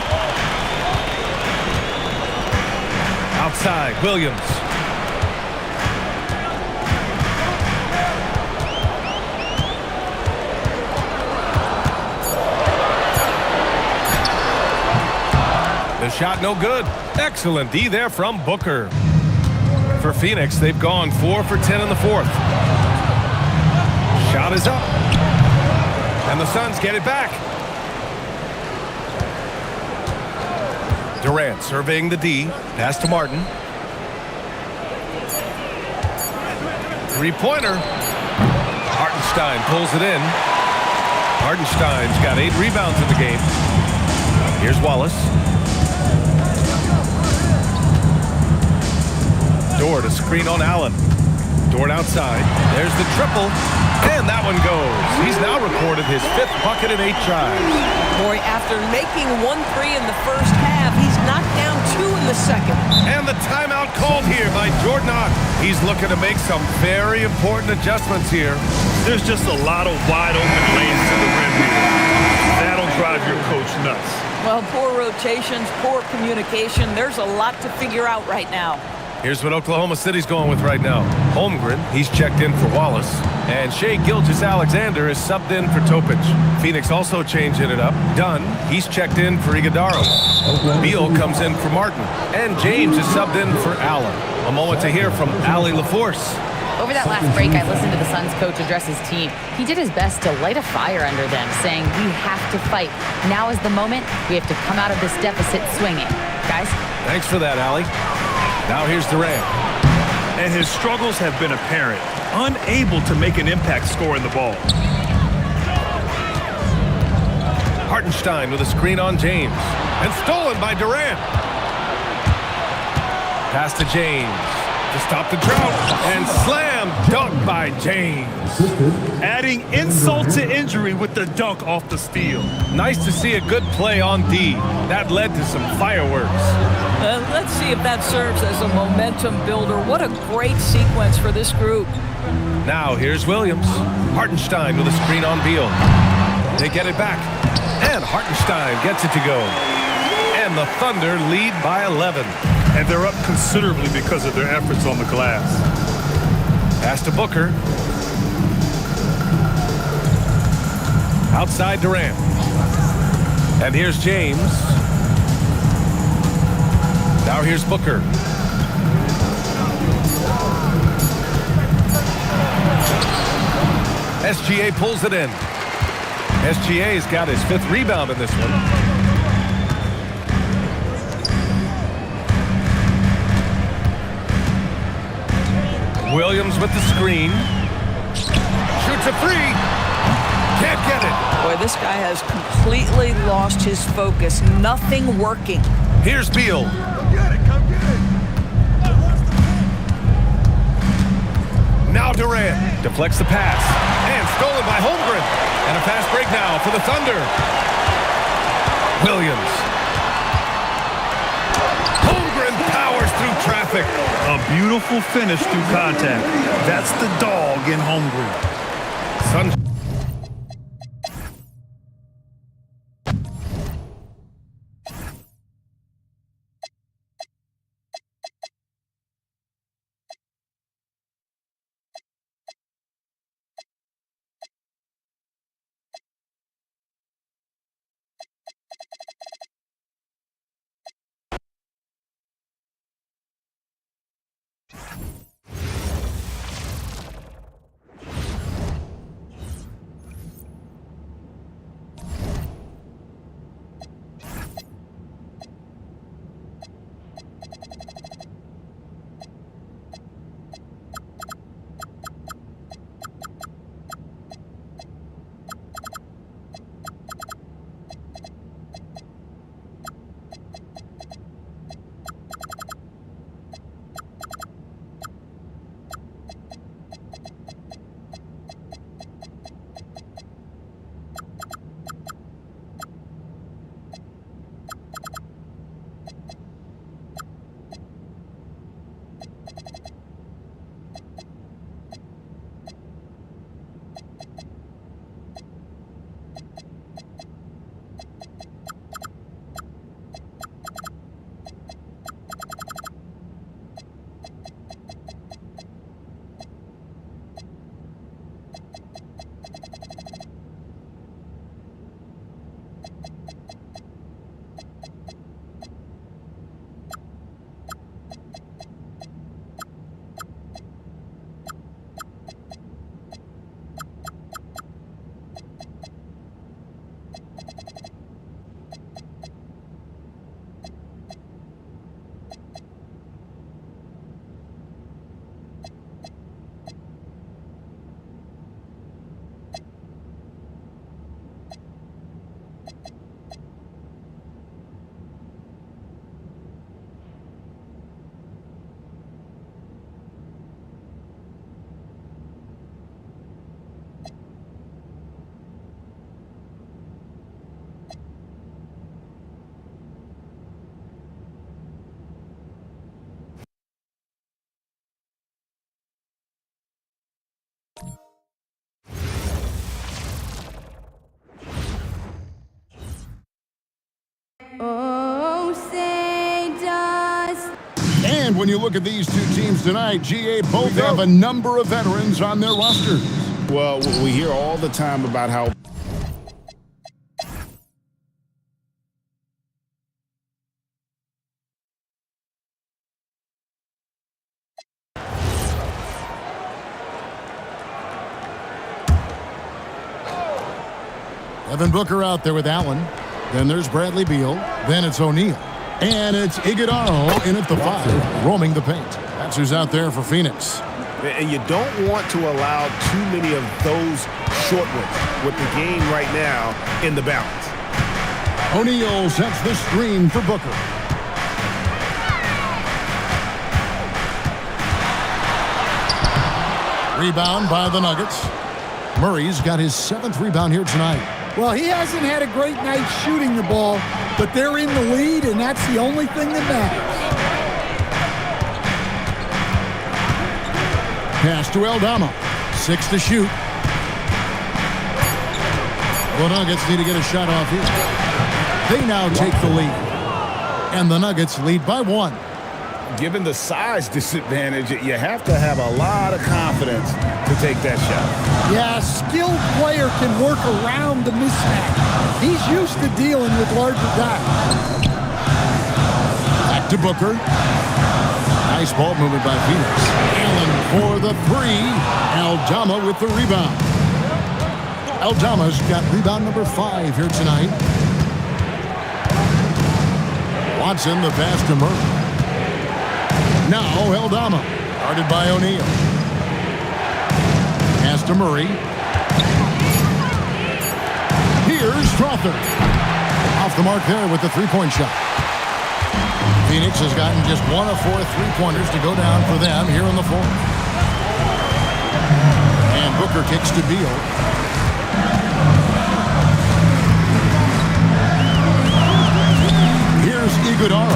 Outside, Williams. The shot no good. Excellent D there from Booker. For Phoenix, they've gone 4 for 10 in the 4th. Shot is up. And the Suns get it back. Durant surveying the D. Pass to Martin. 3-pointer. Hartenstein pulls it in. Hartenstein's got 8 rebounds in the game. Here's Wallace. Dort a screen on Allen. Dort outside. There's the triple. And that one goes. He's now recorded his 5th bucket in 8 tries. Boy, after making 1-3 in the first half, he's knocked down 2 in the second. And the timeout called here by Jordan Ott. He's looking to make some very important adjustments here. There's just a lot of wide open lanes to the rim here. That'll drive your coach nuts. Well, poor rotations, poor communication. There's a lot to figure out right now. Here's what Oklahoma City's going with right now. Holmgren, he's checked in for Wallace. And Shai Gilgeous-Alexander is subbed in for Topic. Phoenix also changing it up. Dunn, he's checked in for Iguodaro. Beal comes in for Martin. And James is subbed in for Allen. A moment to hear from Allie LaForce. Over that last break, I listened to the Suns coach address his team. He did his best to light a fire under them, saying, we have to fight. Now is the moment. We have to come out of this deficit swinging. Guys? Thanks for that, Allie. Now here's Durant. And his struggles have been apparent. Unable to make an impact scoring the ball. Hartenstein with a screen on James. And stolen by Durant. Pass to James. To stop the drought. And slam dunk by James. Adding insult to injury with the dunk off the steal. Nice to see a good play on D. That led to some fireworks. Let's see if that serves as a momentum builder. What a great sequence for this group. Now here's Williams. Hartenstein with a screen on Beal. They get it back. And Hartenstein gets it to go. And the Thunder lead by 11. And they're up considerably because of their efforts on the glass. Pass to Booker. Outside Durant. And here's James. Now here's Booker. SGA pulls it in. SGA's got his 5th rebound in this one. Williams with the screen. Shoots a 3. Can't get it. Boy, this guy has completely lost his focus. Nothing working. Here's Beal. Now Durant deflects the pass. And stolen by Holmgren. And a fast break now for the Thunder. Williams. Holmgren powers through traffic. A beautiful finish through contact. That's the dog in Holmgren. Sun. Oh, say does. And when you look at these two teams tonight, GA both have a number of veterans on their roster. Well, we hear all the time about how Devin Booker out there with Allen. Then there's Bradley Beal. Then it's O'Neal. And it's Iguodala in at the 5, roaming the paint. That's who's out there for Phoenix. And you don't want to allow too many of those short ones with the game right now in the balance. O'Neal sets the screen for Booker. Rebound by the Nuggets. Murray's got his 7th rebound here tonight. Well, he hasn't had a great night shooting the ball, but they're in the lead, and that's the only thing that matters. Pass to Aldama. 6 to shoot. The Nuggets need to get a shot off here. They now take the lead. And the Nuggets lead by 1. Given the size disadvantage, you have to have a lot of confidence to take that shot. Yeah, a skilled player can work around the mismatch. He's used to dealing with larger guys. Back to Booker. Nice ball movement by Phoenix. Allen for the 3. Aldama with the rebound. Aldama's got rebound number 5 here tonight. Watson the pass to Murray. Now Aldama, guarded by O'Neal. Pass to Murray. Here's Strawther. Off the mark there with the 3-point shot. Phoenix has gotten just 1 of 4 3-pointers to go down for them here in the 4th. And Booker kicks to Beal. Here's Iguodala.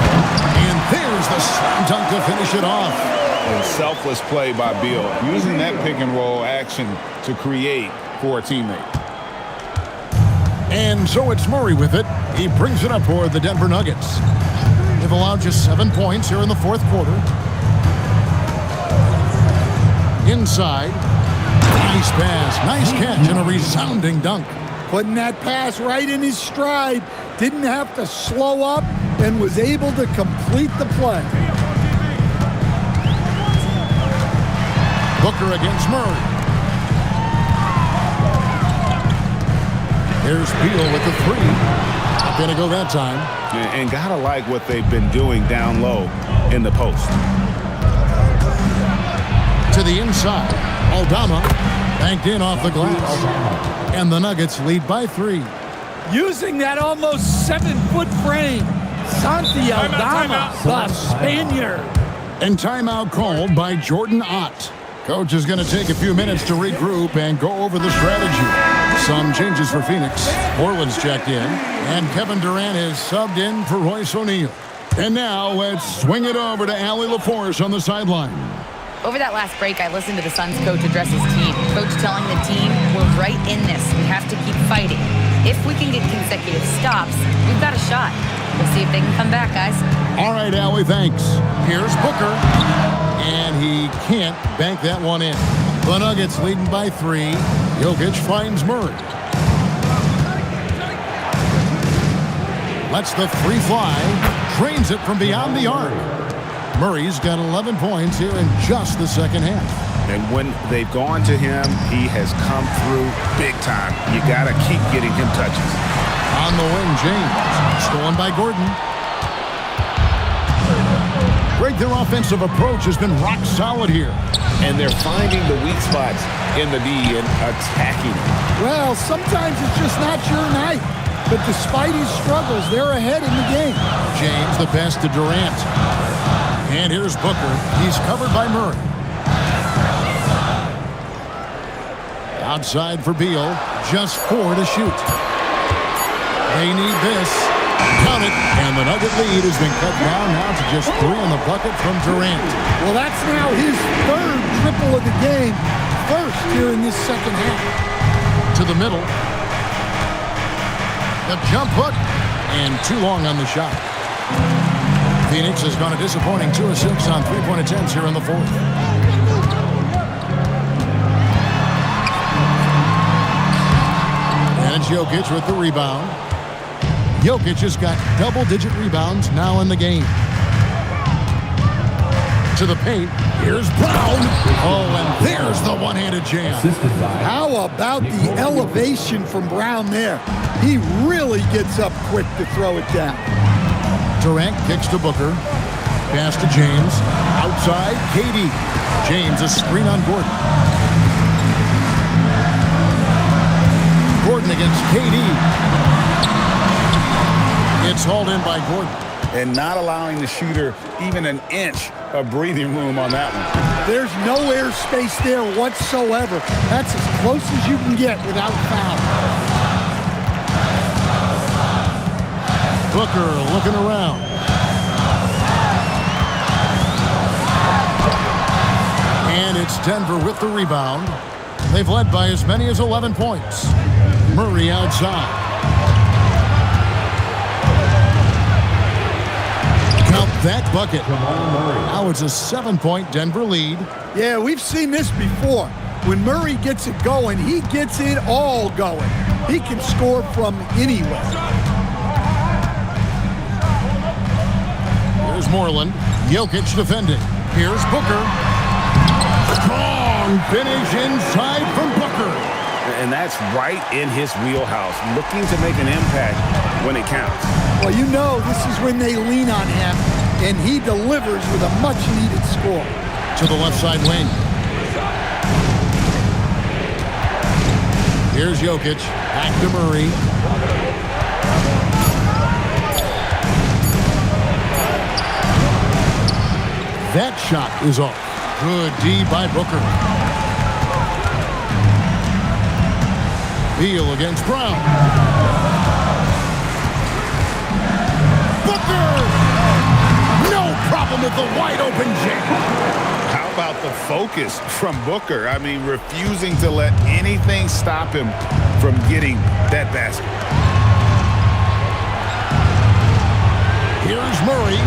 And there's the slam dunk to finish it off. And selfless play by Beal, using that pick and roll action to create for a teammate. And so it's Murray with it. He brings it up for the Denver Nuggets. They've allowed just 7 points here in the 4th quarter. Inside. Nice pass. Nice catch and a resounding dunk. Putting that pass right in his stride. Didn't have to slow up and was able to complete the play. Booker against Murray. Here's Beal with the 3. Not going to go that time. And gotta like what they've been doing down low in the post. To the inside. Aldama banked in off the glass. And the Nuggets lead by 3. Using that almost 7-foot frame. Santi Aldama, the Spaniard. And timeout called by Jordan Ott. Coach is going to take a few minutes to regroup and go over the strategy. Some changes for Phoenix. Portland's checked in, and Kevin Durant is subbed in for Royce O'Neal. And now let's swing it over to Allie LaForce on the sideline. Over that last break, I listened to the Suns coach address his team. Coach telling the team, we're right in this. We have to keep fighting. If we can get consecutive stops, we've got a shot. We'll see if they can come back, guys. All right, Allie, thanks. Here's Booker. And he can't bank that one in. The Nuggets leading by 3. Jokic finds Murray. Lets the 3 fly. Drains it from beyond the arc. Murray's got 11 points here in just the second half. And when they've gone to him, he has come through big time. You got to keep getting him touches. On the wing, James. Stolen by Gordon. Greg, their offensive approach has been rock solid here. And they're finding the weak spots in the D and attacking them. Well, sometimes it's just not your night. But despite his struggles, they're ahead in the game. James, the pass to Durant. And here's Booker. He's covered by Murray. Outside for Beal. Just 4 to shoot. They need this. Count it. And the Nugget lead has been cut down now to just 3 in the bucket from Durant. Well, that's now his 3rd triple of the game. First here in this second half. To the middle. The jump hook. And too long on the shot. Phoenix has gone a disappointing 2 of 6 on three-point attempts here in the fourth. And it's Jokic with the rebound. Jokic has got double-digit rebounds now in the game. To the paint. Here's Brown. Oh, and there's the one-handed jam. How about the elevation from Brown there? He really gets up quick to throw it down. Durant kicks to Booker. Pass to James. Outside, KD. James, a screen on Gordon. Gordon against KD. It's hauled in by Gordon. And not allowing the shooter even an inch of breathing room on that one. There's no air space there whatsoever. That's as close as you can get without foul. Booker looking around. And it's Denver with the rebound. They've led by as many as 11 points. Murray outside. Count that bucket. Now it's a 7-point Denver lead. Yeah, we've seen this before. When Murray gets it going, he gets it all going. He can score from anywhere. Here's Moreland. Jokic defending. Here's Booker. Strong finish inside from Booker. And that's right in his wheelhouse, looking to make an impact when it counts. Well, you know this is when they lean on him, and he delivers with a much-needed score. To the left side wing. Here's Jokic. Back to Murray. That shot is off. Good D by Booker. Beal against Brown. Booker! No problem with the wide open jam. How about the focus from Booker? I mean, refusing to let anything stop him from getting that basket. Here's Murray.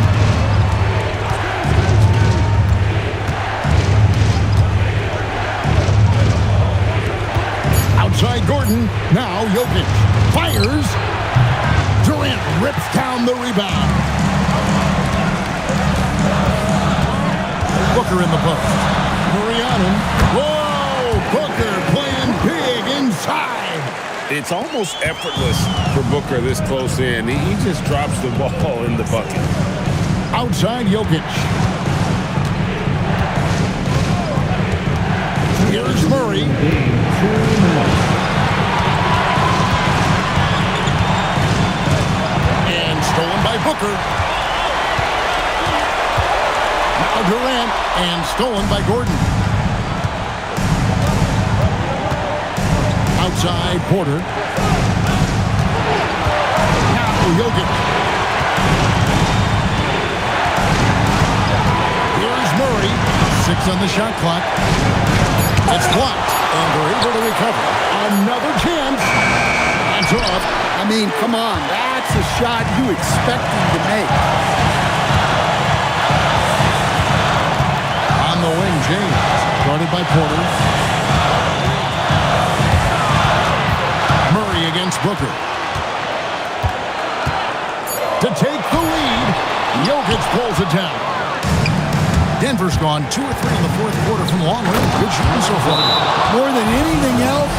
Outside Gordon. Now Jokic fires. Durant rips down the rebound. Booker in the post. Murray on him. Whoa! Booker playing big inside. It's almost effortless for Booker this close in. He just drops the ball in the bucket. Outside Jokic. Here's Murray. And stolen by Booker. Now Durant, and stolen by Gordon. Outside Porter. Now Jokic. Here's Murray. 6 on the shot clock. It's blocked, and they're able to recover. Another chance. That's off. I mean, come on. That's a shot you expect him to make. On the wing, James. Guarded by Porter. Murray against Booker. To take the lead, Jokic pulls it down. Denver's gone 2 or 3 in the fourth quarter from long range. Good shooting so far. More than anything else,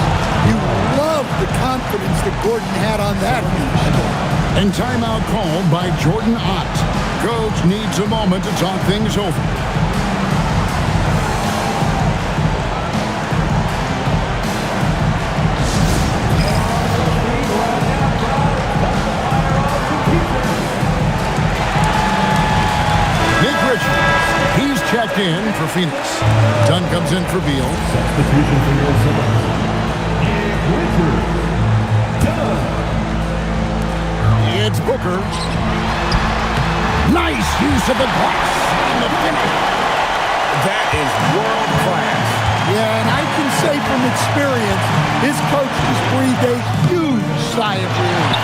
you love the confidence that Gordon had on that finish. And timeout called by Jordan Ott. Coach needs a moment to talk things over. Nick Richards. He's checked in for Phoenix. Dunn comes in for Beal. Substitution for Bill Simmons. And Richard Dunn. It's Booker. Nice use of the glass in the finish. That is world class. Yeah, and I can say from experience, his coach just breathed a huge sigh of relief.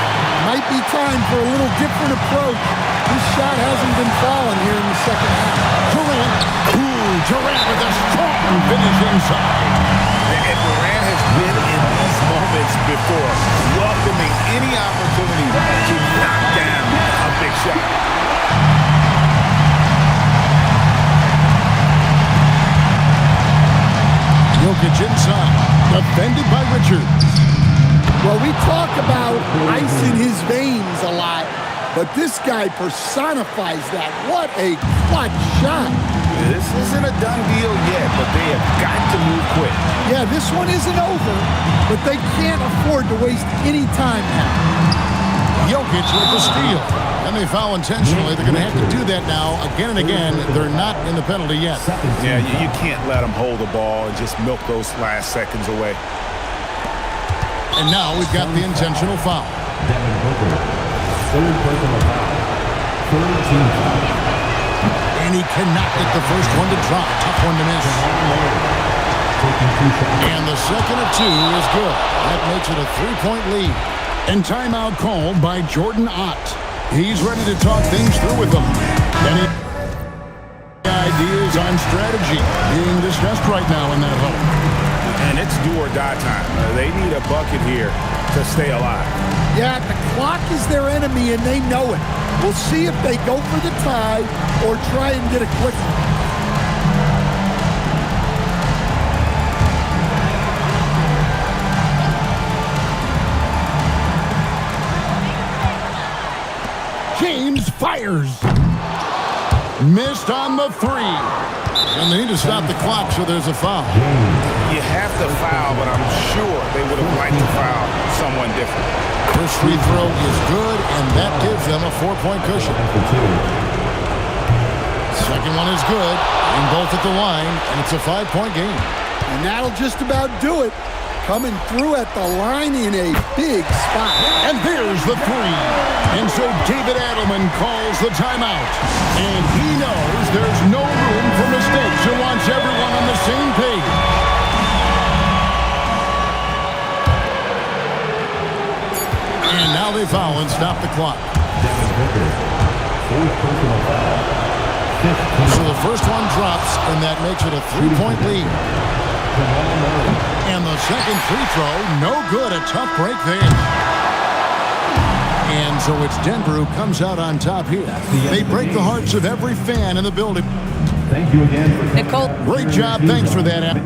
Might be time for a little different approach. This shot hasn't been falling here in the second half. Durant. Ooh, Durant with a strong finish inside. And Durant has been in these moments before, welcoming any opportunity to knock down a big shot. Jokic inside, defended by Richards. Well, we talk about ice in his veins a lot, but this guy personifies that. What a clutch shot. This isn't a done deal yet, but they have got to move quick. Yeah, this one isn't over, but they can't afford to waste any time now. Jokic with the steal. And they foul intentionally. They're going to have to do that now again and again. They're not in the penalty yet. Yeah, you can't let them hold the ball and just milk those last seconds away. And now we've got the intentional foul. Devin Booker, third personal foul. Third team foul. And he cannot get the first one to drop. Tough one to miss. And the second of two is good. That makes it a 3-point lead. And timeout called by Jordan Ott. He's ready to talk things through with them. Any ideas on strategy being discussed right now in that hole? And it's do or die time. They need a bucket here to stay alive. Yeah, the clock is their enemy, and they know it. We'll see if they go for the tie or try and get a quick one. James fires. Missed on the three. And they need to stop the clock, so there's a foul. You have to foul, but I'm sure they would have liked to foul someone different. First free throw is good, and that gives them a 4-point cushion. Second one is good, and both at the line, and it's a 5-point game. And that'll just about do it. Coming through at the line in a big spot. And there's the three. And so David Adelman calls the timeout. And he knows there's no room for mistakes. He wants everyone on the same page. And now they foul and stop the clock. So the first one drops, and that makes it a 3-point lead. And the second free throw, no good. A tough break there. And so it's Denver who comes out on top here. They break the hearts of every fan in the building. Thank you again for Nicole. Great job. Thanks for that.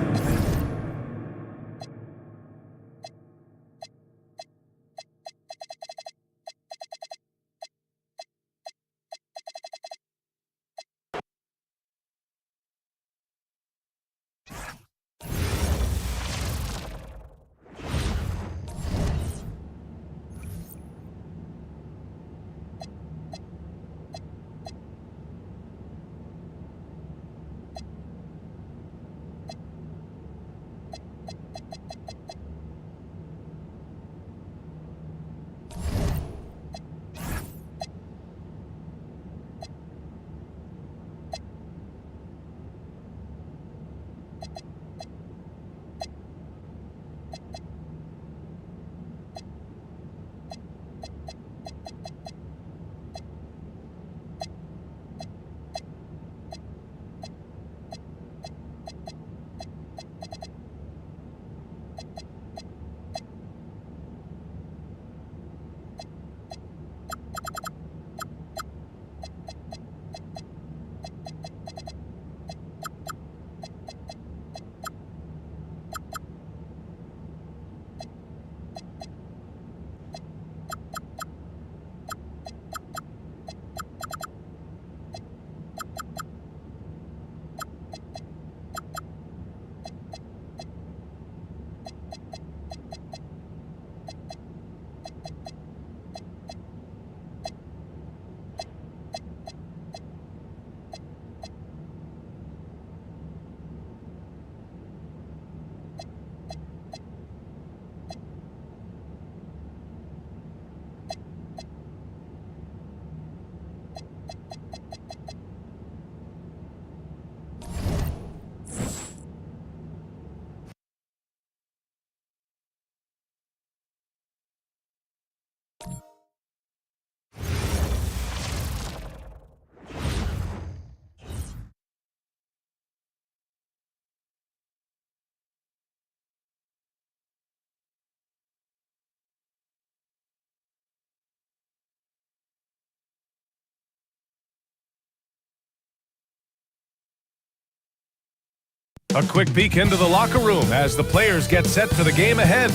A quick peek into the locker room as the players get set for the game ahead,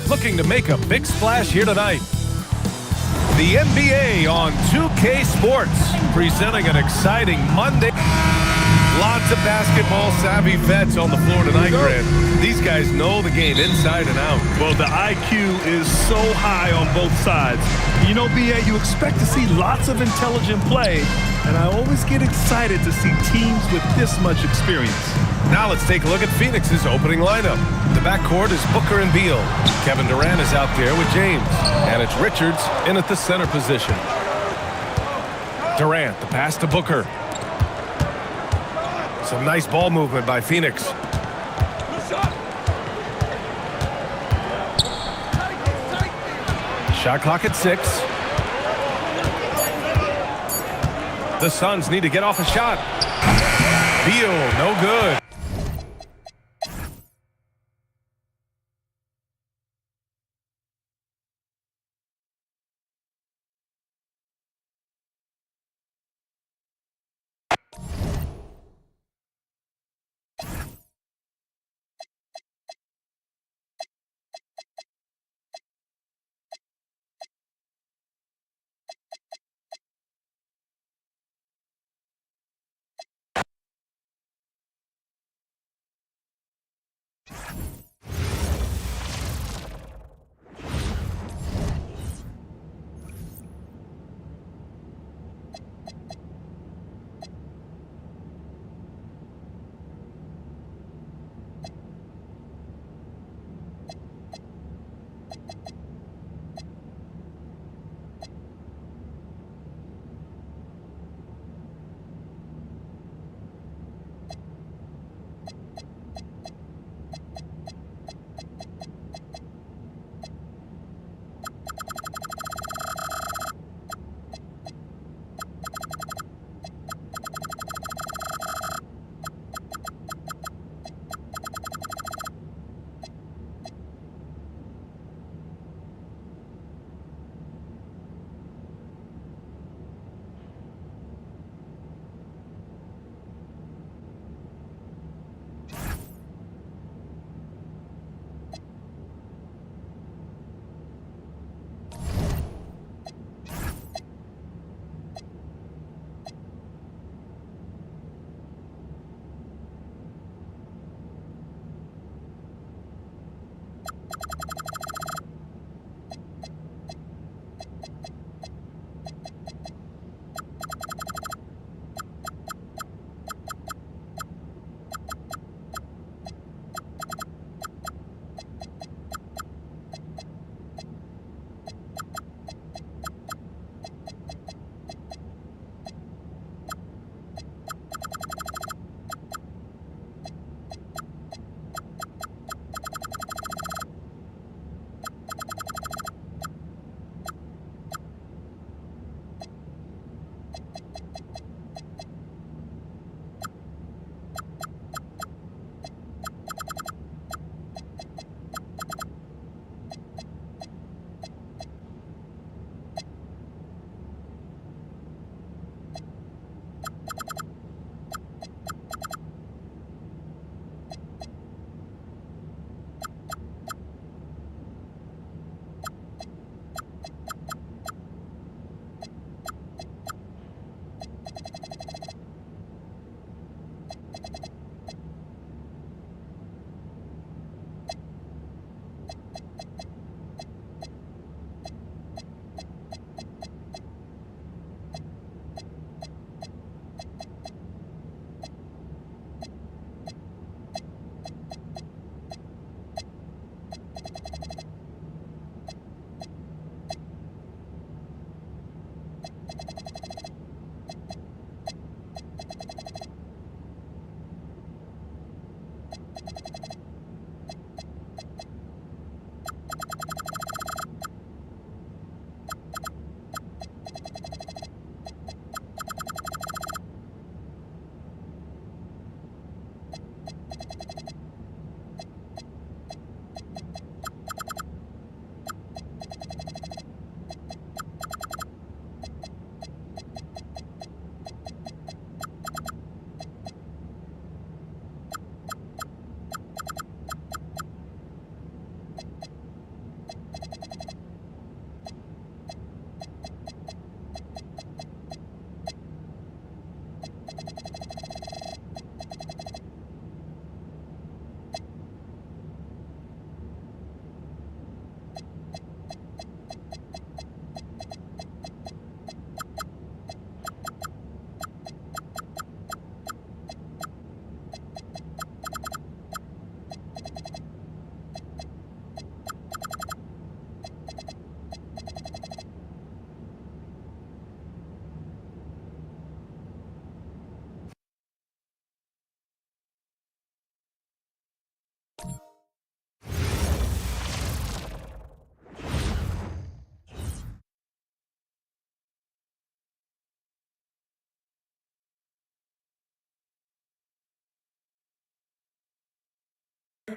looking to make a big splash here tonight. The NBA on 2K Sports, presenting an exciting Monday. Lots of basketball-savvy vets on the floor tonight, Grant. These guys know the game inside and out. Well, the IQ is so high on both sides. You know, B.A., you expect to see lots of intelligent play, and I always get excited to see teams with this much experience. Now let's take a look at Phoenix's opening lineup. The backcourt is Booker and Beal. Kevin Durant is out there with James. And it's Richards in at the center position. Durant, the pass to Booker. Some nice ball movement by Phoenix. Shot clock at 6. The Suns need to get off a shot. Beal, no good.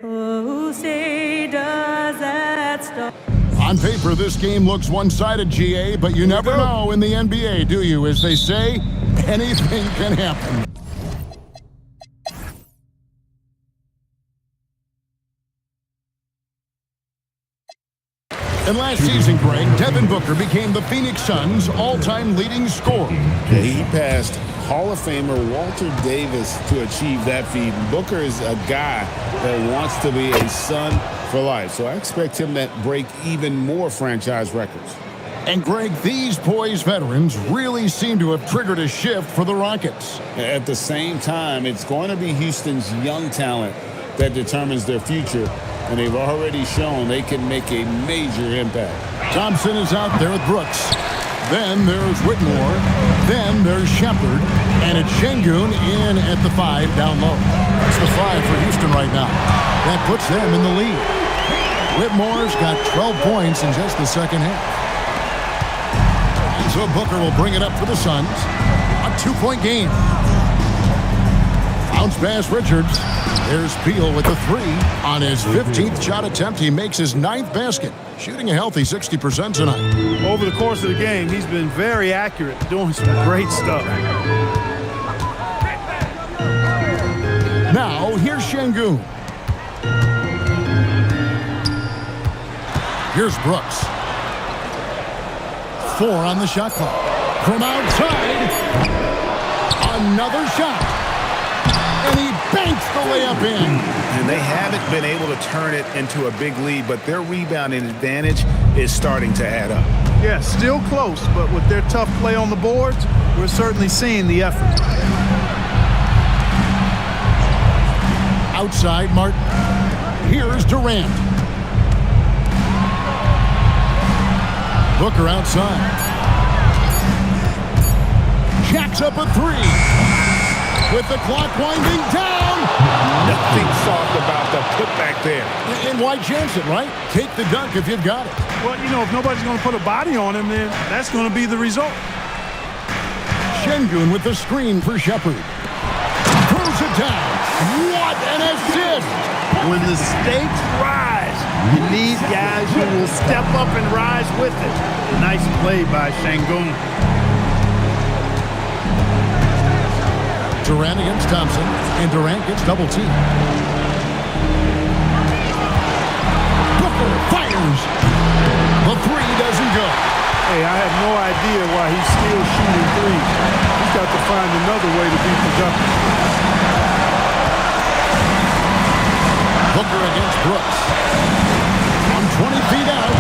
On paper, this game looks one-sided, GA, but you never know in the NBA, do you? As they say, anything can happen. And last season, Greg, Devin Booker became the Phoenix Suns' all-time leading scorer. He passed Hall of Famer Walter Davis to achieve that feat. Booker is a guy that wants to be a Sun for life, so I expect him to break even more franchise records. And, Greg, these poised veterans really seem to have triggered a shift for the Rockets. At the same time, it's going to be Houston's young talent that determines their future, and they've already shown they can make a major impact. Thompson is out there with Brooks. Then there's Whitmore. Then there's Shepard. And it's Şengün in at the 5 down low. That's the 5 for Houston right now. That puts them in the lead. Whitmore's got 12 points in just the second half. And so Booker will bring it up for the Suns. A 2-point game. Bounce pass Richards. There's Beal with the 3. On his 15th shot attempt, he makes his 9th basket. Shooting a healthy 60% tonight. Over the course of the game, he's been very accurate, doing some great stuff. Now, here's Şengün. Here's Brooks. 4 on the shot clock. From outside, another shot. And he banks the layup in. And they haven't been able to turn it into a big lead, but their rebounding advantage is starting to add up. Yeah, still close, but with their tough play on the boards, we're certainly seeing the effort. Outside, Martin. Here's Durant. Booker outside. Jacks up a 3. With the clock winding down. Nothing soft about the putback there. And why chance it, right? Take the dunk if you've got it. Well, you know, if nobody's going to put a body on him, then that's going to be the result. Şengün with the screen for Shepard. Throws it down. What an assist! When the stakes rise, you need guys who will step up and rise with it. Nice play by Şengün. Durant against Thompson, and Durant gets double-teamed. Booker fires. The 3 doesn't go. Hey, I have no idea why he's still shooting threes. He's got to find another way to be productive. Booker against Brooks. From 20 feet out,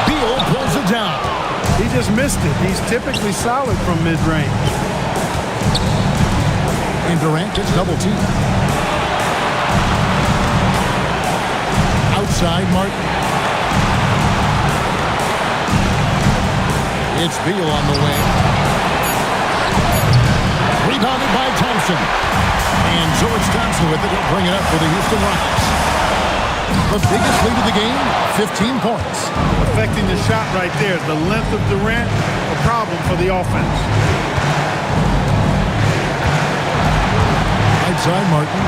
Beal pulls it down. He just missed it. He's typically solid from mid-range. And Durant gets double-teamed. Outside, Martin. It's Beal on the wing. Rebounded by Thompson. And George Thompson with it. He'll bring it up for the Houston Rockets. The biggest lead of the game, 15 points. Affecting the shot right there. The length of Durant, a problem for the offense. Outside, Martin.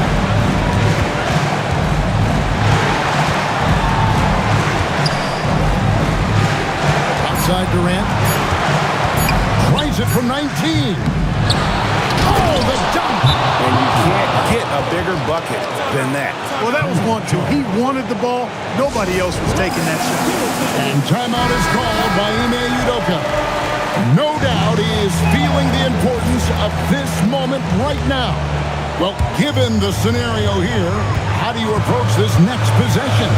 Outside, Durant. Tries it from 19. Oh, the dunk! And you can't get a bigger bucket than that. Well, that was 1-2. He wanted the ball. Nobody else was taking that shot. And timeout is called by Ime Udoka. No doubt he is feeling the importance of this moment right now. Well, given the scenario here, how do you approach this next possession?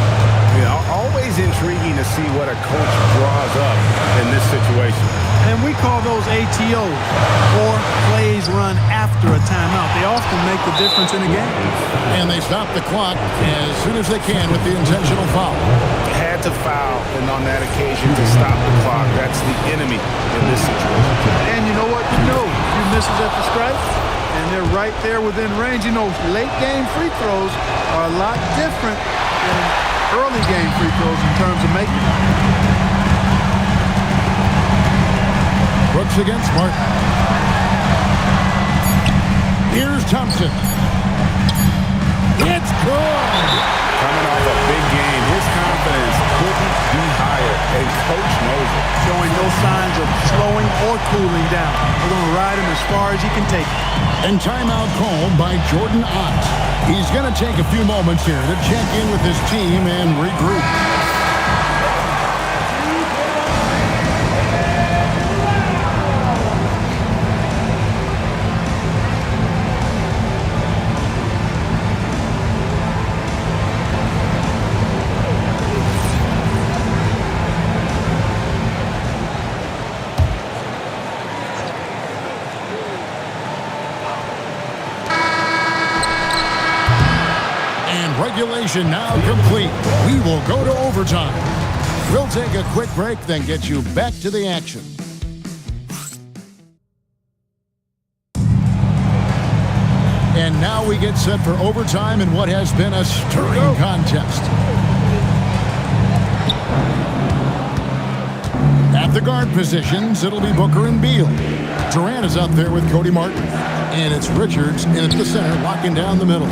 Yeah, always intriguing to see what a coach draws up in this situation. And we call those ATOs, or plays run after a timeout. They often make the difference in a game. And they stop the clock as soon as they can with the intentional foul. Had to foul, and on that occasion to stop the clock. That's the enemy in this situation. And you know what? You know, a few misses at the stripe, and they're right there within range. You know, late game free throws are a lot different than early game free throws in terms of making them. Brooks against Martin. Here's Thompson. It's good. signs of slowing or cooling down. We're going to ride him as far as he can take it. And timeout called by Jordan Ott. He's going to take a few moments here to check in with his team and regroup. Regulation now complete. We will go to overtime. We'll take a quick break, then get you back to the action. And now we get set for overtime in what has been a stirring contest. At the guard positions, it'll be Booker and Beal. Durant is out there with Cody Martin. And it's Richards in at the center, locking down the middle.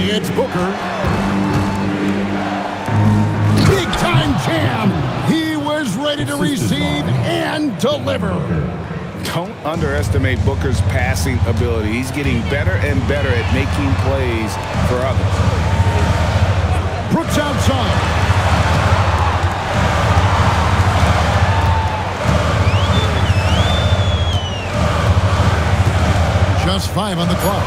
It's Booker. Big time jam. He was ready to receive and deliver. Don't underestimate Booker's passing ability. He's getting better and better at making plays for others. Brooks outside. Just 5 on the clock.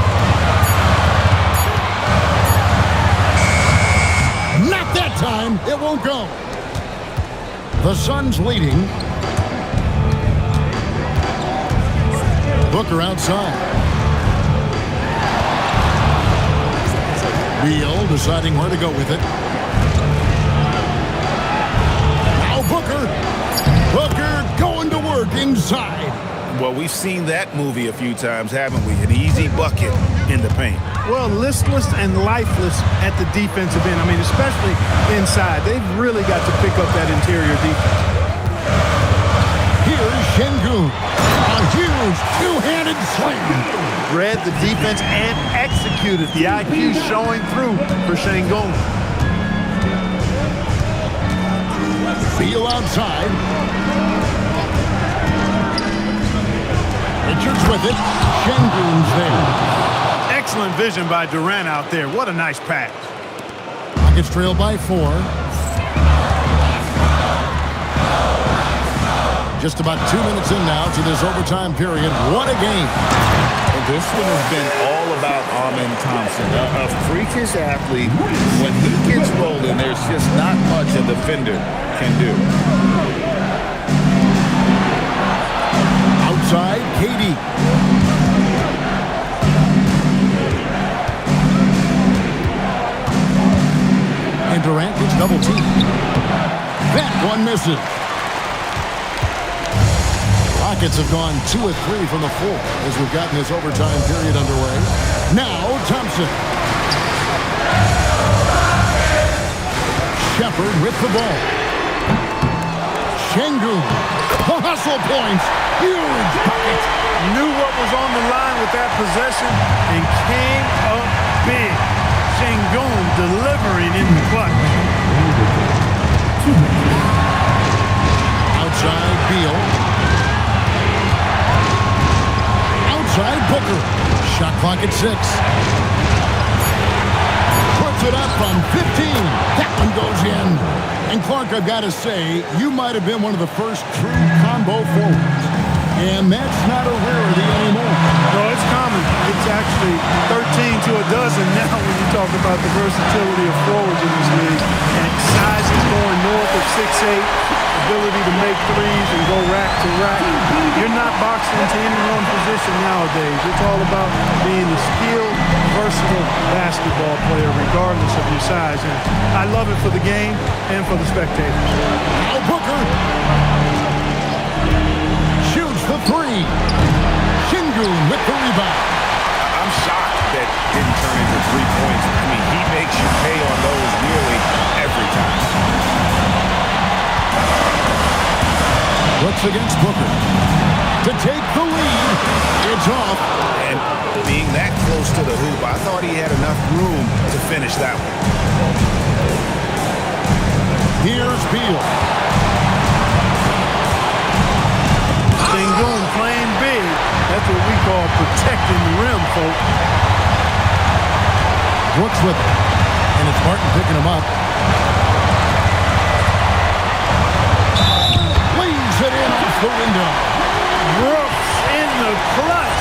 Not that time. It won't go. The Suns leading. Booker outside. Beal deciding where to go with it. Now Booker. Booker going to work inside. Well, we've seen that movie a few times, haven't we? An easy bucket in the paint. Well, listless and lifeless at the defensive end. I mean, especially inside. They've really got to pick up that interior defense. Here's Şengün. A huge two-handed slam. Read the defense and executed. The IQ showing through for Şengün. Beal outside. Richards with it. Şengün's there. Excellent vision by Durant out there. What a nice pass. Rockets trail by 4. Just about 2 minutes in now to this overtime period. What a game. Well, this one has been all about Amen Thompson. A freakish athlete. When he gets rolling, there's just not much a defender can do. Outside, KD. And Durant gets double teamed. That one misses. Rockets have gone 2 of 3 from the floor as we've gotten this overtime period underway. Now Thompson. Shepherd with the ball. Şengün. The hustle points. Huge bucket. Knew what was on the line with that possession and came up big. Şengün delivering in the clutch. Outside Beal. Outside Booker. Shot clock at 6. Puts it up from 15. That one goes in. And Clark, I've got to say, you might have been one of the first true combo forwards. And that's not a rarity anymore. No, it's common. It's actually 13 to a dozen now when you talk about the versatility of forwards in this league. And size is going north of 6'8", ability to make threes and go rack to rack. You're not boxed into any one position nowadays. It's all about being a skilled, versatile basketball player regardless of your size. And I love it for the game and for the spectators. Now Booker. Shoots the 3. Şengün with the rebound. I'm shocked that didn't turn into 3 points. I mean, he makes you pay on those nearly every time. Looks against Booker. To take the lead. It's off. And being that close to the hoop, I thought he had enough room to finish that one. Here's Beal. protecting the rim, folks. Brooks with it. And it's Martin picking him up. Leaves it in off the window. Brooks in the clutch,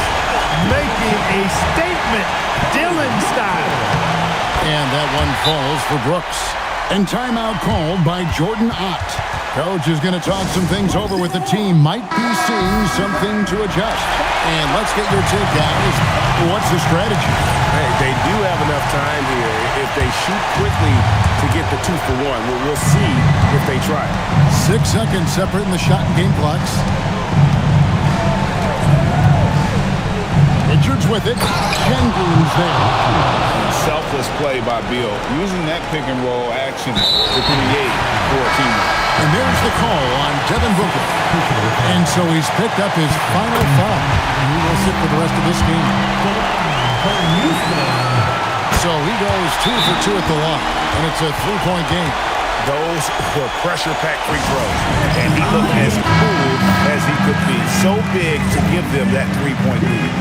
making a statement, Dylan style. And that one falls for Brooks. And timeout called by Jordan Ott. Coach is going to talk some things over with the team. Might be seeing something to adjust. And let's get your take, guys. What's the strategy? Hey, they do have enough time here. If they shoot quickly to get the 2-for-1, we'll see if they try. 6 seconds separating the shot and game clocks. Richards with it. Shengun's there. Selfless play by Beal, using that pick and roll action to create for a teammate. And there's the call on Devin Booker. And so he's picked up his final foul. And he will sit for the rest of this game. So he goes 2 for 2 at the line. And it's a 3-point game. Those were pressure-packed free throws. And he looked as cool as he could be. So big to give them that 3-point lead.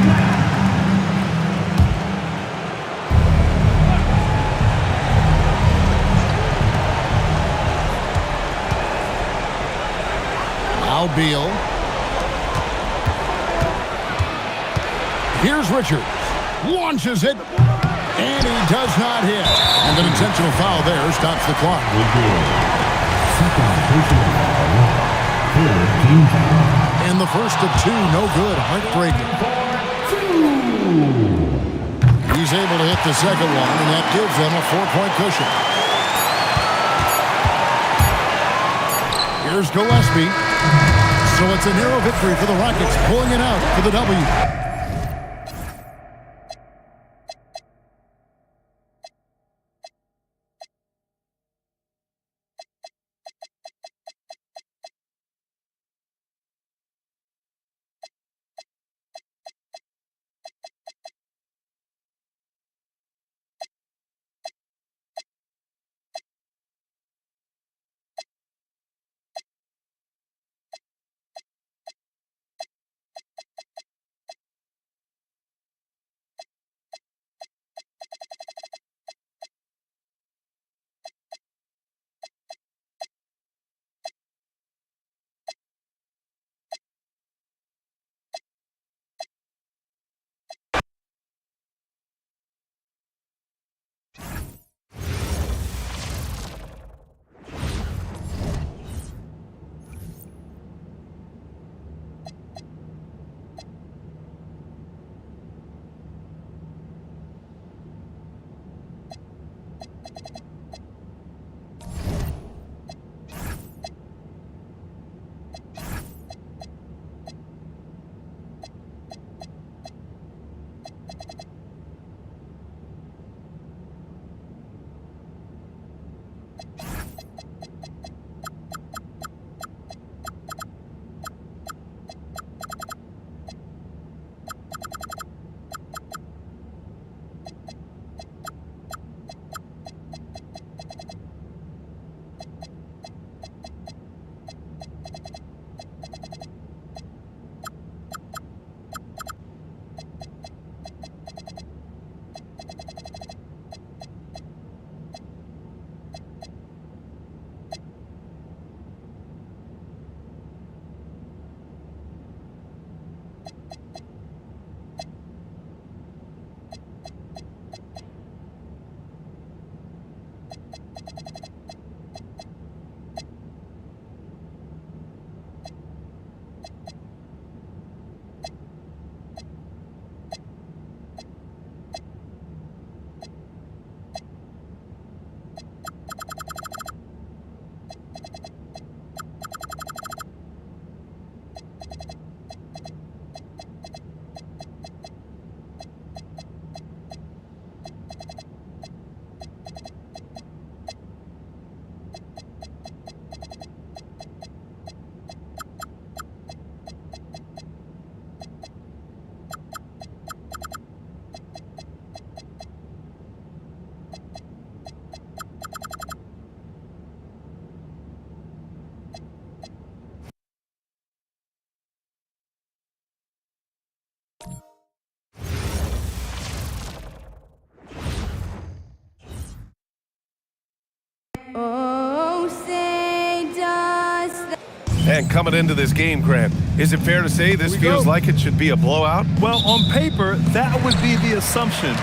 Now Beal. Here's Richards. Launches it. And he does not hit. And an intentional foul there stops the clock. And the first of 2, no good. Heartbreaking. He's able to hit the second one, and that gives them a 4-point cushion. Here's Gillespie. So it's a narrow victory for the Rockets, pulling it out for the W. Oh, say does And coming into this game, Grant, is it fair to say this feels like it should be a blowout? Well, on paper, that would be the assumption.